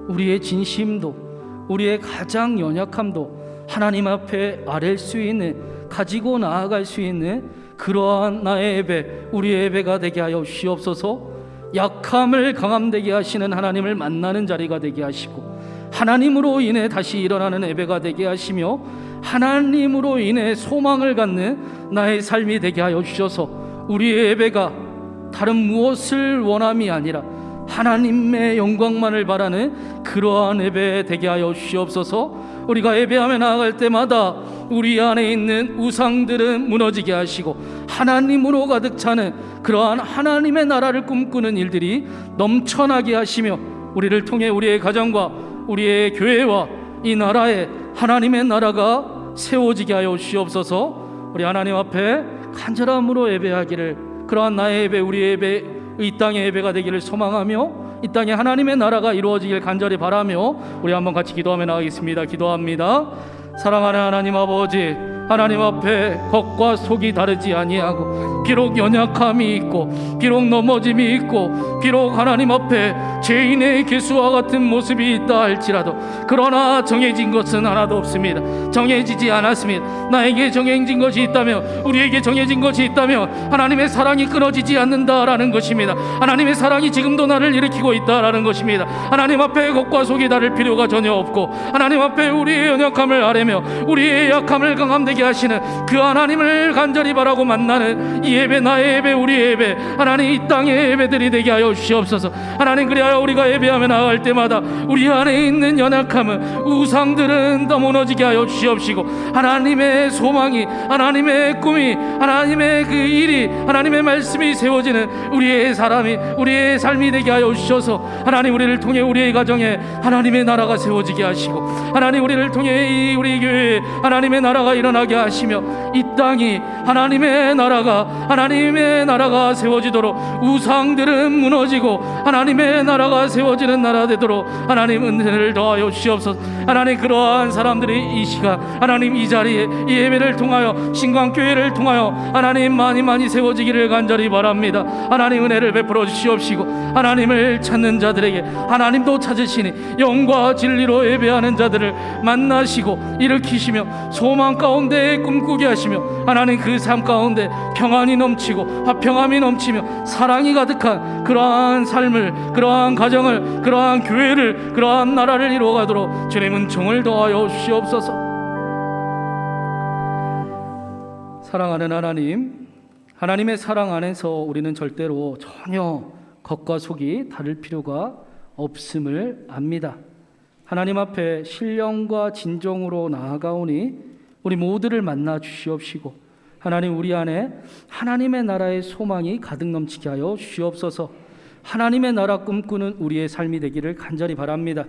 우리의 진심도, 우리의 가장 연약함도 하나님 앞에 아랠 수 있는, 가지고 나아갈 수 있는 그러한 나의 예배, 우리의 예배가 되게 하여 주시옵소서. 약함을 강함되게 하시는 하나님을 만나는 자리가 되게 하시고 하나님으로 인해 다시 일어나는 예배가 되게 하시며 하나님으로 인해 소망을 갖는 나의 삶이 되게 하여 주셔서 우리의 예배가 다른 무엇을 원함이 아니라 하나님의 영광만을 바라는 그러한 예배 되게 하여 주시옵소서. 우리가 예배하며 나아갈 때마다 우리 안에 있는 우상들은 무너지게 하시고 하나님으로 가득 차는 그러한 하나님의 나라를 꿈꾸는 일들이 넘쳐나게 하시며 우리를 통해 우리의 가정과 우리의 교회와 이 나라에 하나님의 나라가 세워지게 하여 주시옵소서. 우리 하나님 앞에 간절함으로 예배하기를, 그러한 나의 예배, 우리의 예배, 이 땅의 예배가 되기를 소망하며 이 땅에 하나님의 나라가 이루어지길 간절히 바라며 우리 한번 같이 기도하며 나가겠습니다. 기도합니다. 사랑하는 하나님 아버지, 하나님 앞에 겉과 속이 다르지 아니하고 비록 연약함이 있고 비록 넘어짐이 있고 비록 하나님 앞에 죄인의 개수와 같은 모습이 있다 할지라도 그러나 정해진 것은 하나도 없습니다. 정해지지 않았습니다. 나에게 정해진 것이 있다면, 우리에게 정해진 것이 있다면 하나님의 사랑이 끊어지지 않는다라는 것입니다. 하나님의 사랑이 지금도 나를 일으키고 있다라는 것입니다. 하나님 앞에 겉과 속이 다를 필요가 전혀 없고 하나님 앞에 우리의 연약함을 아뢰며 우리의 약함을 강함되게 무너지게 하시는 그 하나님을 간절히 바라고 만나는 이 예배, 나의 예배, 우리의 예배, 하나님 이 땅의 예배들이 되게 하여 주시옵소서. 하나님, 그리하여 우리가 예배하며 나아갈 때마다 우리 안에 있는 연약함은, 우상들은 더 무너지게 하여 주시옵시고, 하나님의 소망이, 하나님의 꿈이, 하나님의 그 일이, 하나님의 말씀이 세워지는 우리의 사람이, 우리의 삶이 되게 하여 주셔서 하나님, 우리를 통해 우리의 가정에 하나님의 나라가 세워지게 하시고, 하나님, 우리를 통해 우리 교회에 하나님의 나라가 일어나게 하시며, 이 땅이 하나님의 나라가 세워지도록, 우상들은 무너지고 하나님의 나라가 세워지는 나라 되도록 하나님 은혜를 더하여 주시옵소서. 하나님, 그러한 사람들이 이 시간, 하나님 이 자리에 이 예배를 통하여, 신광교회를 통하여 하나님 많이 세워지기를 간절히 바랍니다. 하나님, 은혜를 베풀어 주시옵시고, 하나님을 찾는 자들에게 하나님도 찾으시니 영과 진리로 예배하는 자들을 만나시고 일으키시며 소망 가운데 꿈꾸게 하시며, 하나님 그 삶 가운데 평안이 넘치고 화평함이 넘치며 사랑이 가득한 그러한 삶을, 그러한 가정을, 그러한 교회를, 그러한 나라를 이루어가도록 주님은 종을 더하여 주시옵소서. 사랑하는 하나님, 하나님의 사랑 안에서 우리는 절대로 전혀 겉과 속이 다를 필요가 없음을 압니다. 하나님 앞에 신령과 진정으로 나아가오니 우리 모두를 만나 주시옵시고, 하나님, 우리 안에 하나님의 나라의 소망이 가득 넘치게 하여 주시옵소서. 하나님의 나라 꿈꾸는 우리의 삶이 되기를 간절히 바랍니다.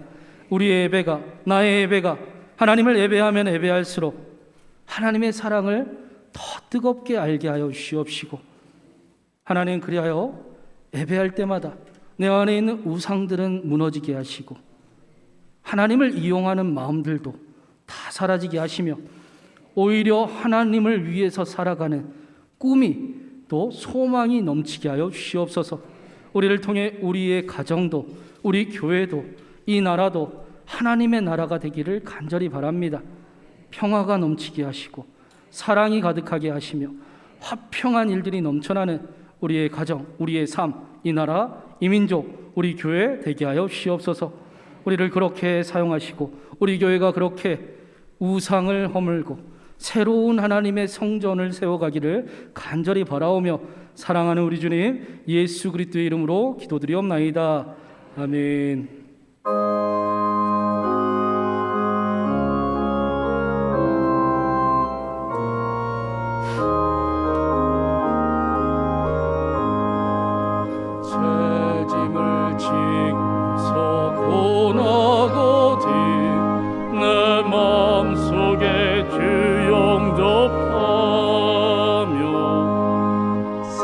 우리의 예배가, 나의 예배가 하나님을 예배하면 예배할수록 하나님의 사랑을 더 뜨겁게 알게 하여 주시옵시고, 하나님, 그리하여 예배할 때마다 내 안에 있는 우상들은 무너지게 하시고, 하나님을 이용하는 마음들도 다 사라지게 하시며, 오히려 하나님을 위해서 살아가는 꿈이, 또 소망이 넘치게 하여 주시옵소서. 우리를 통해 우리의 가정도, 우리 교회도, 이 나라도 하나님의 나라가 되기를 간절히 바랍니다. 평화가 넘치게 하시고 사랑이 가득하게 하시며 화평한 일들이 넘쳐나는 우리의 가정, 우리의 삶, 이 나라, 이 민족, 우리 교회 되게 하여 주시옵소서. 우리를 그렇게 사용하시고 우리 교회가 그렇게 우상을 허물고 새로운 하나님의 성전을 세워가기를 간절히 바라오며, 사랑하는 우리 주님 예수 그리스도의 이름으로 기도드리옵나이다. 아멘. 짐을 지고서 고나고디 내 마음속에 주 영접하며 새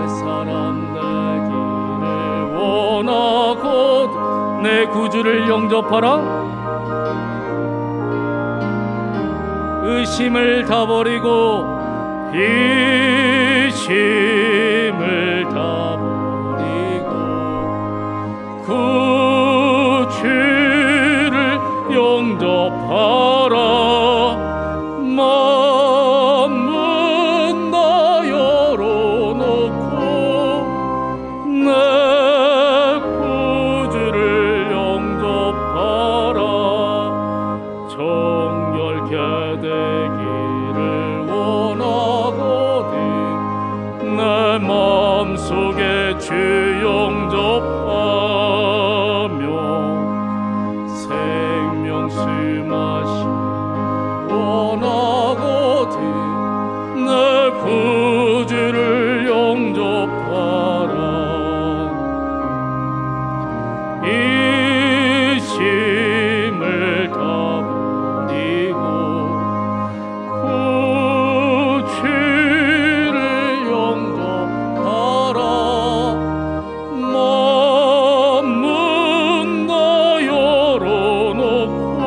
사람 되기를 원하고디 내 구주를 영접하라. 의심을 다 버리고 이심을 다 구주를 영접하라. 만문 다 열어놓고 내 구주를 영접하라. 정결케 되기를 원하거든 내 마음속에 주 영접하며 생명수 마시 원하거든 내 구주를 영접하라. 이심을 다 버리고 구주를 영접하라. 만문 다 열어놓고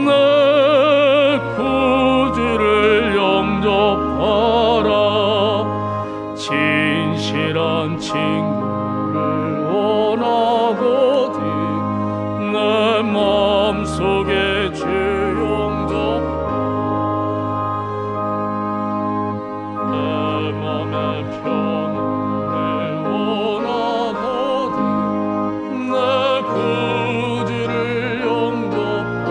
내 구주를 영접하라. 진실한 친구를 원하거든 내 마음속에 주 영접하라. 내 맘의 평안을 원하거든 내 구주를 영접하라.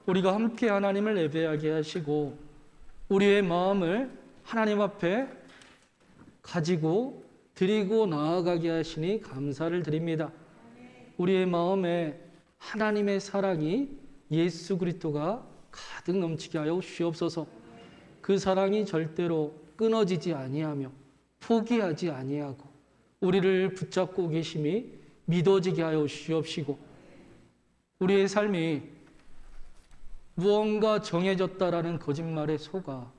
우리가 함께 하나님을 예배하게 하시고 우리의 마음을 하나님 앞에 가지고 드리고 나아가게 하시니 감사를 드립니다. 우리의 마음에 하나님의 사랑이 예수 그리스도가 가득 넘치게 하여 주시옵소서. 그 사랑이 절대로 끊어지지 아니하며 포기하지 아니하고 우리를 붙잡고 계심이 믿어지게 하여 주시옵시고, 우리의 삶이 무언가 정해졌다라는 거짓말에 속아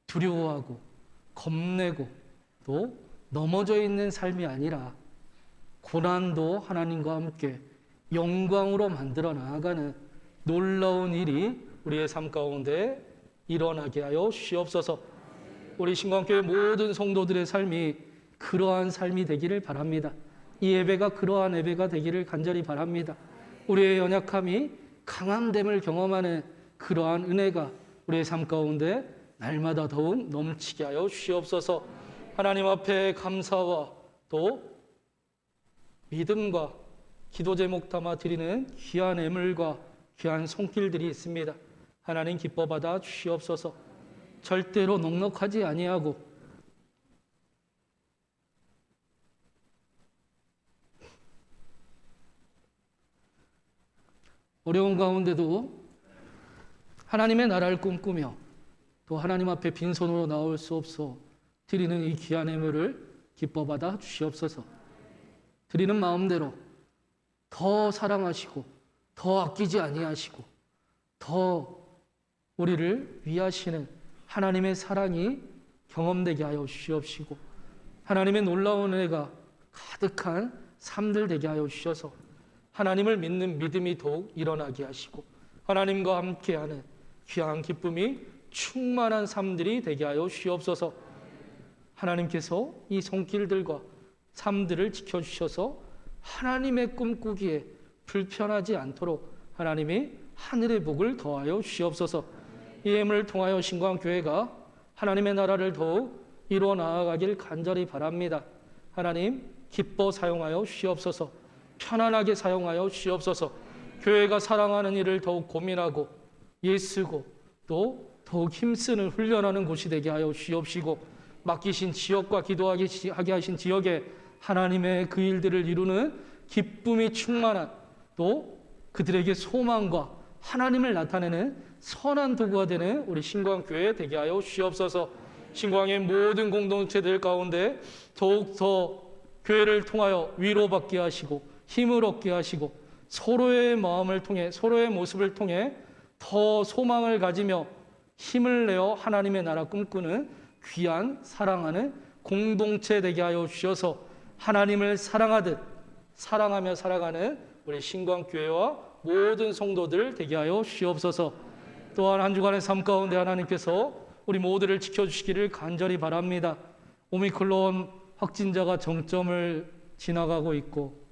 두려워하고 겁내고 또 넘어져 있는 삶이 아니라 고난도 하나님과 함께 영광으로 만들어 나아가는 놀라운 일이 우리의 삶 가운데 일어나게 하여 주시옵소서. 우리 신광교회 모든 성도들의 삶이 그러한 삶이 되기를 바랍니다. 이 예배가 그러한 예배가 되기를 간절히 바랍니다. 우리의 연약함이 강함됨을 경험하는 그러한 은혜가 우리의 삶 가운데 날마다 더욱 넘치게 하여 주시옵소서. 하나님 앞에 감사와 또 믿음과 기도 제목 담아 드리는 귀한 예물과 귀한 손길들이 있습니다. 하나님 기뻐 받아 주시옵소서. 절대로 넉넉하지 아니하고 어려운 가운데도 하나님의 나라를 꿈꾸며 또 하나님 앞에 빈손으로 나올 수 없어 드리는 이 귀한 예물을 기뻐 받아 주시옵소서. 드리는 마음대로 더 사랑하시고 더 아끼지 아니하시고 더 우리를 위하시는 하나님의 사랑이 경험되게 하여 주시옵시고, 하나님의 놀라운 은혜가 가득한 삶들 되게 하여 주셔서 하나님을 믿는 믿음이 더욱 일어나게 하시고 하나님과 함께하는 귀한 기쁨이 충만한 삶들이 되게 하여 주시옵소서. 하나님께서 이 손길들과 삶들을 지켜주셔서 하나님의 꿈꾸기에 불편하지 않도록 하나님이 하늘의 복을 더하여 주시옵소서. 이 예물을 통하여 신광교회가 하나님의 나라를 더욱 이루어 나아가길 간절히 바랍니다. 하나님 기뻐 사용하여 주시옵소서. 편안하게 사용하여 주시옵소서. 교회가 사랑하는 일을 더욱 고민하고 애쓰고 또 더욱 힘쓰는 훈련하는 곳이 되게 하여 주시옵시고, 맡기신 지역과 기도하게 하신 지역에 하나님의 그 일들을 이루는 기쁨이 충만한 또 그들에게 소망과 하나님을 나타내는 선한 도구가 되는 우리 신광교회 되게 하여 주시옵소서. 신광의 모든 공동체들 가운데 더욱더 교회를 통하여 위로받게 하시고 힘을 얻게 하시고 서로의 마음을 통해 서로의 모습을 통해 더 소망을 가지며 힘을 내어 하나님의 나라 꿈꾸는 귀한 사랑하는 공동체 되게 하여 주셔서 하나님을 사랑하듯 사랑하며 살아가는 우리 신광교회와 모든 성도들 되게 하여 주시옵소서. 또한 한 주간의 삶 가운데 하나님께서 우리 모두를 지켜주시기를 간절히 바랍니다. 오미크론 확진자가 정점을 지나가고 있고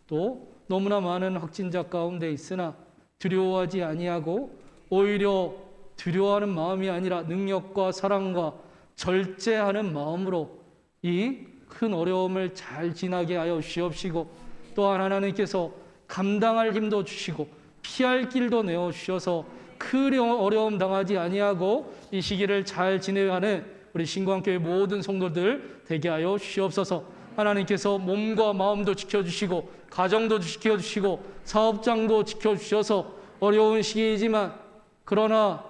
또 너무나 많은 확진자 가운데 있으나 두려워하지 아니하고 오히려 두려워하는 마음이 아니라 능력과 사랑과 절제하는 마음으로 이 큰 어려움을 잘 지나게 하여 주시옵시고, 또한 하나님께서 감당할 힘도 주시고 피할 길도 내어 주셔서 큰 어려움 당하지 아니하고 이 시기를 잘 지내가는 우리 신광교회 모든 성도들 되게 하여 주시옵소서. 하나님께서 몸과 마음도 지켜주시고 가정도 지켜주시고 사업장도 지켜주셔서 어려운 시기이지만 그러나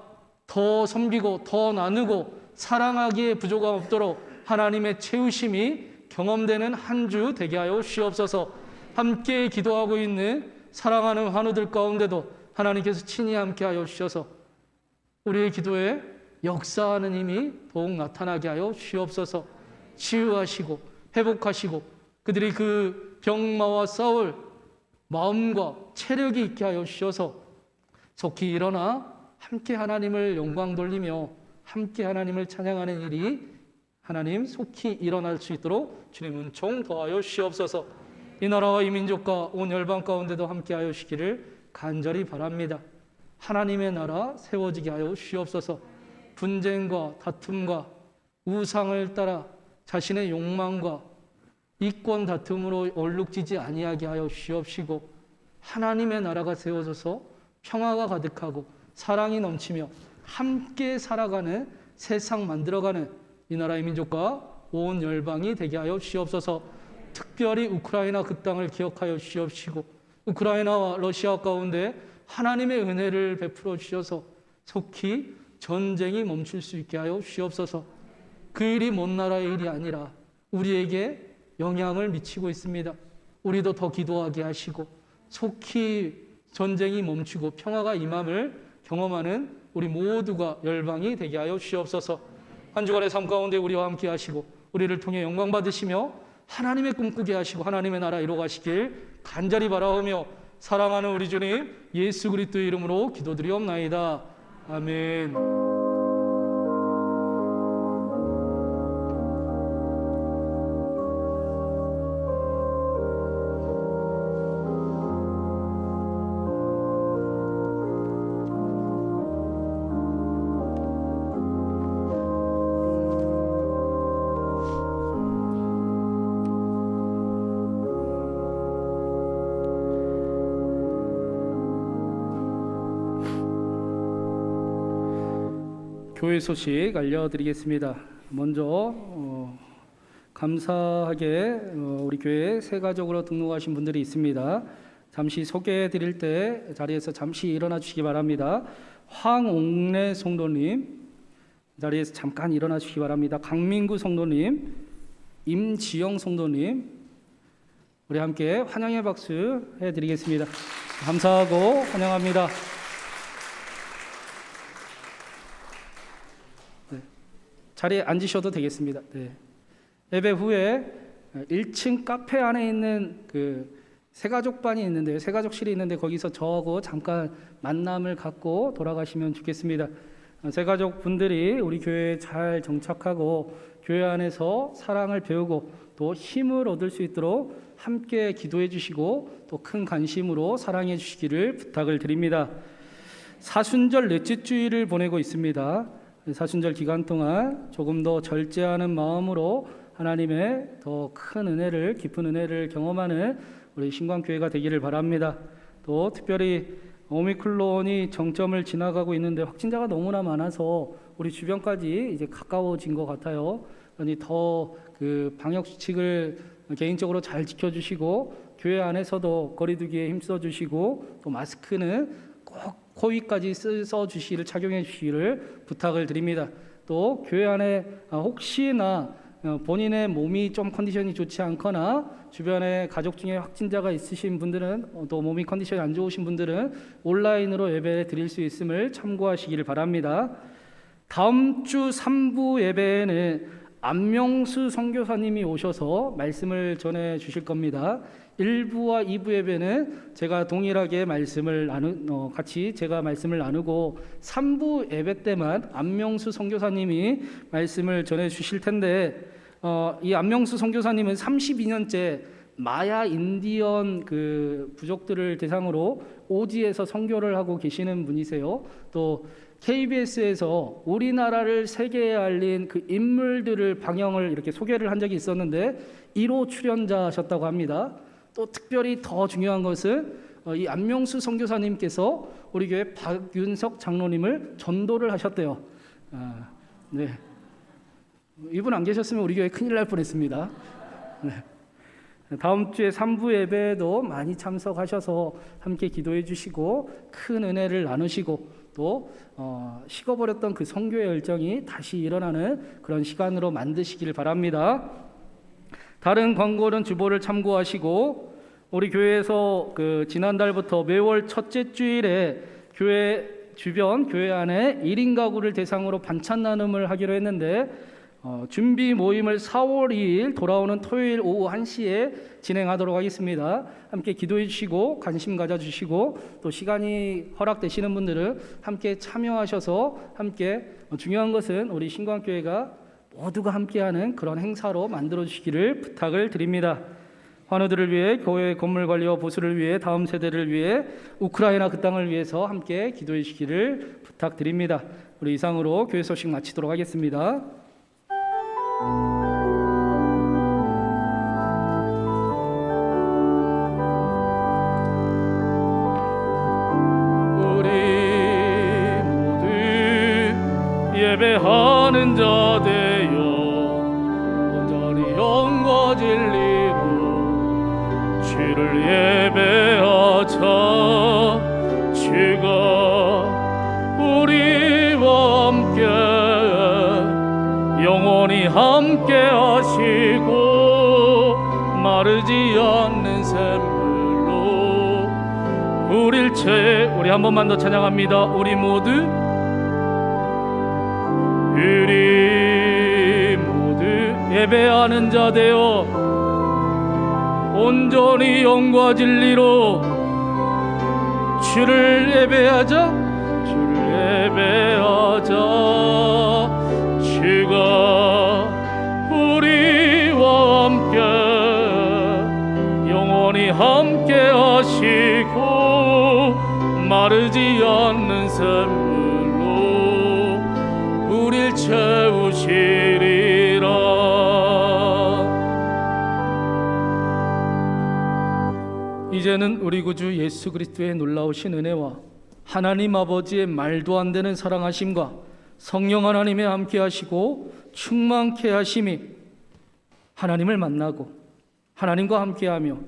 더 섬기고 더 나누고 사랑하기에 부족함 없도록 하나님의 채우심이 경험되는 한 주 되게 하여 주시옵소서. 함께 기도하고 있는 사랑하는 환우들 가운데도 하나님께서 친히 함께 하여 주셔서 우리의 기도에 역사하는 힘이 더욱 나타나게 하여 주시옵소서. 치유하시고 회복하시고 그들이 그 병마와 싸울 마음과 체력이 있게 하여 주셔서 속히 일어나 함께 하나님을 영광 돌리며 함께 하나님을 찬양하는 일이 하나님 속히 일어날 수 있도록 주님 은총 더하여 주시옵소서. 이 나라와 이 민족과 온 열방 가운데도 함께 하여 주시기를 간절히 바랍니다. 하나님의 나라 세워지게 하여 주시옵소서. 분쟁과 다툼과 우상을 따라 자신의 욕망과 이권 다툼으로 얼룩지지 아니하게 하여 주시옵시고 하나님의 나라가 세워져서 평화가 가득하고 사랑이 넘치며 함께 살아가는 세상 만들어가는 이 나라의 민족과 온 열방이 되게 하여 주시옵소서. 특별히 우크라이나 그 땅을 기억하여 주시옵시고 우크라이나와 러시아 가운데 하나님의 은혜를 베풀어 주셔서 속히 전쟁이 멈출 수 있게 하여 주시옵소서. 그 일이 먼 나라의 일이 아니라 우리에게 영향을 미치고 있습니다. 우리도 더 기도하게 하시고 속히 전쟁이 멈추고 평화가 임함을 경험하는 우리 모두가 열방이 되게 하여 주시옵소서. 한 주간의 삶 가운데 우리와 함께 하시고 우리를 통해 영광 받으시며 하나님의 꿈꾸게 하시고 하나님의 나라 이루어 가시길 간절히 바라오며 사랑하는 우리 주님 예수 그리스도의 이름으로 기도드리옵나이다. 아멘. 교회 소식 알려드리겠습니다. 먼저 감사하게 우리 교회에 새 가족으로 등록하신 분들이 있습니다. 잠시 소개해 드릴 때 자리에서 잠시 일어나 주시기 바랍니다. 황옥래 성도님 자리에서 잠깐 일어나 주시기 바랍니다. 강민구 성도님, 임지영 성도님 우리 함께 환영의 박수 해드리겠습니다. 감사하고 환영합니다. 자리에 앉으셔도 되겠습니다. 네. 예배 후에 1층 카페 안에 있는 그 새가족반이 있는데요. 새가족실이 있는데 거기서 저하고 잠깐 만남을 갖고 돌아가시면 좋겠습니다. 새가족 분들이 우리 교회에 잘 정착하고 교회 안에서 사랑을 배우고 또 힘을 얻을 수 있도록 함께 기도해 주시고 또 큰 관심으로 사랑해 주시기를 부탁을 드립니다. 사순절 넷째 주일을 보내고 있습니다. 사순절 기간 동안 조금 더 절제하는 마음으로 하나님의 더 큰 은혜를 깊은 은혜를 경험하는 우리 신광교회가 되기를 바랍니다. 또 특별히 오미크론이 정점을 지나가고 있는데 확진자가 너무나 많아서 우리 주변까지 이제 가까워진 것 같아요. 그러니 더 그 방역 수칙을 개인적으로 잘 지켜주시고 교회 안에서도 거리두기에 힘써 주시고 또 마스크는 꼭 코위까지 써주시기를 착용해 주시기를 부탁을 드립니다. 또 교회 안에 혹시나 본인의 몸이 좀 컨디션이 좋지 않거나 주변에 가족 중에 확진자가 있으신 분들은 또 몸이 컨디션이 안 좋으신 분들은 온라인으로 예배 드릴 수 있음을 참고하시기를 바랍니다. 다음 주 3부 예배에는 안명수 선교사님이 오셔서 말씀을 전해 주실 겁니다. 1부와 2부 예배는 제가 동일하게 같이 제가 말씀을 나누고 3부 예배 때만 안명수 선교사님이 말씀을 전해 주실 텐데 이 안명수 선교사님은 32년째 마야 인디언 그 부족들을 대상으로 오지에서 선교를 하고 계시는 분이세요. 또 KBS에서 우리나라를 세계에 알린 그 인물들을 방영을 이렇게 소개를 한 적이 있었는데 1호 출연자셨다고 합니다. 또 특별히 더 중요한 것은 이 안명수 선교사님께서 우리 교회 박윤석 장로님을 전도를 하셨대요. 네. 이분 안 계셨으면 우리 교회 큰일 날 뻔했습니다. 네. 다음 주에 3부 예배에도 많이 참석하셔서 함께 기도해 주시고 큰 은혜를 나누시고 또 식어버렸던 그 선교의 열정이 다시 일어나는 그런 시간으로 만드시길 바랍니다. 다른 광고는 주보를 참고하시고 우리 교회에서 그 지난달부터 매월 첫째 주일에 교회 주변 교회 안에 1인 가구를 대상으로 반찬 나눔을 하기로 했는데 준비 모임을 4월 2일 돌아오는 토요일 오후 1시에 진행하도록 하겠습니다. 함께 기도해 주시고 관심 가져주시고 또 시간이 허락되시는 분들은 함께 참여하셔서 함께 중요한 것은 우리 신광교회가 모두가 함께하는 그런 행사로 만들어 주시기를 부탁을 드립니다. 환우들을 위해 교회 건물 관리와 보수를 위해 다음 세대를 위해 우크라이나 그 땅을 위해서 함께 기도해 주시기를 부탁드립니다. 우리 이상으로 교회 소식 마치도록 하겠습니다. 우리 예배하는 자 되어 온전히 영과 진리로 주를 예배하자. 주가 우리와 함께 영원히 함께 하시고 마르지 않는 샘물로 우릴 우리 한 번만 더 찬양합니다. 우리 모두 예배하는 자 되어 온전히 영과 진리로 주를 예배하자. 주를 예배하자. 주가 우리와 함께 영원히 함께 하시고 마르지 않는 샘물로 우릴 채우시리라. 이제는 우리 구주 예수 그리스도의 놀라우신 은혜와 하나님 아버지의 말도 안 되는 사랑하심과 성령 하나님의 함께 하시고 충만케 하심이 하나님을 만나고 하나님과 함께하며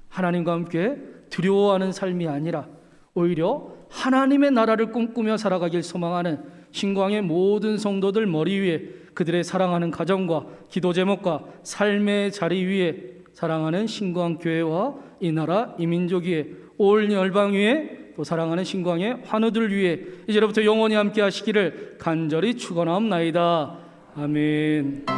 하나님과 함께 두려워하는 삶이 아니라 오히려 하나님의 나라를 꿈꾸며 살아가길 소망하는 신광의 모든 성도들 머리 위에 그들의 사랑하는 가정과 기도 제목과 삶의 자리 위에 사랑하는 신광교회와 이 나라 이 민족 위에 올 열방 위에 또 사랑하는 신광의 환우들 위에 이제로부터 영원히 함께 하시기를 간절히 축원하옵나이다. 아멘.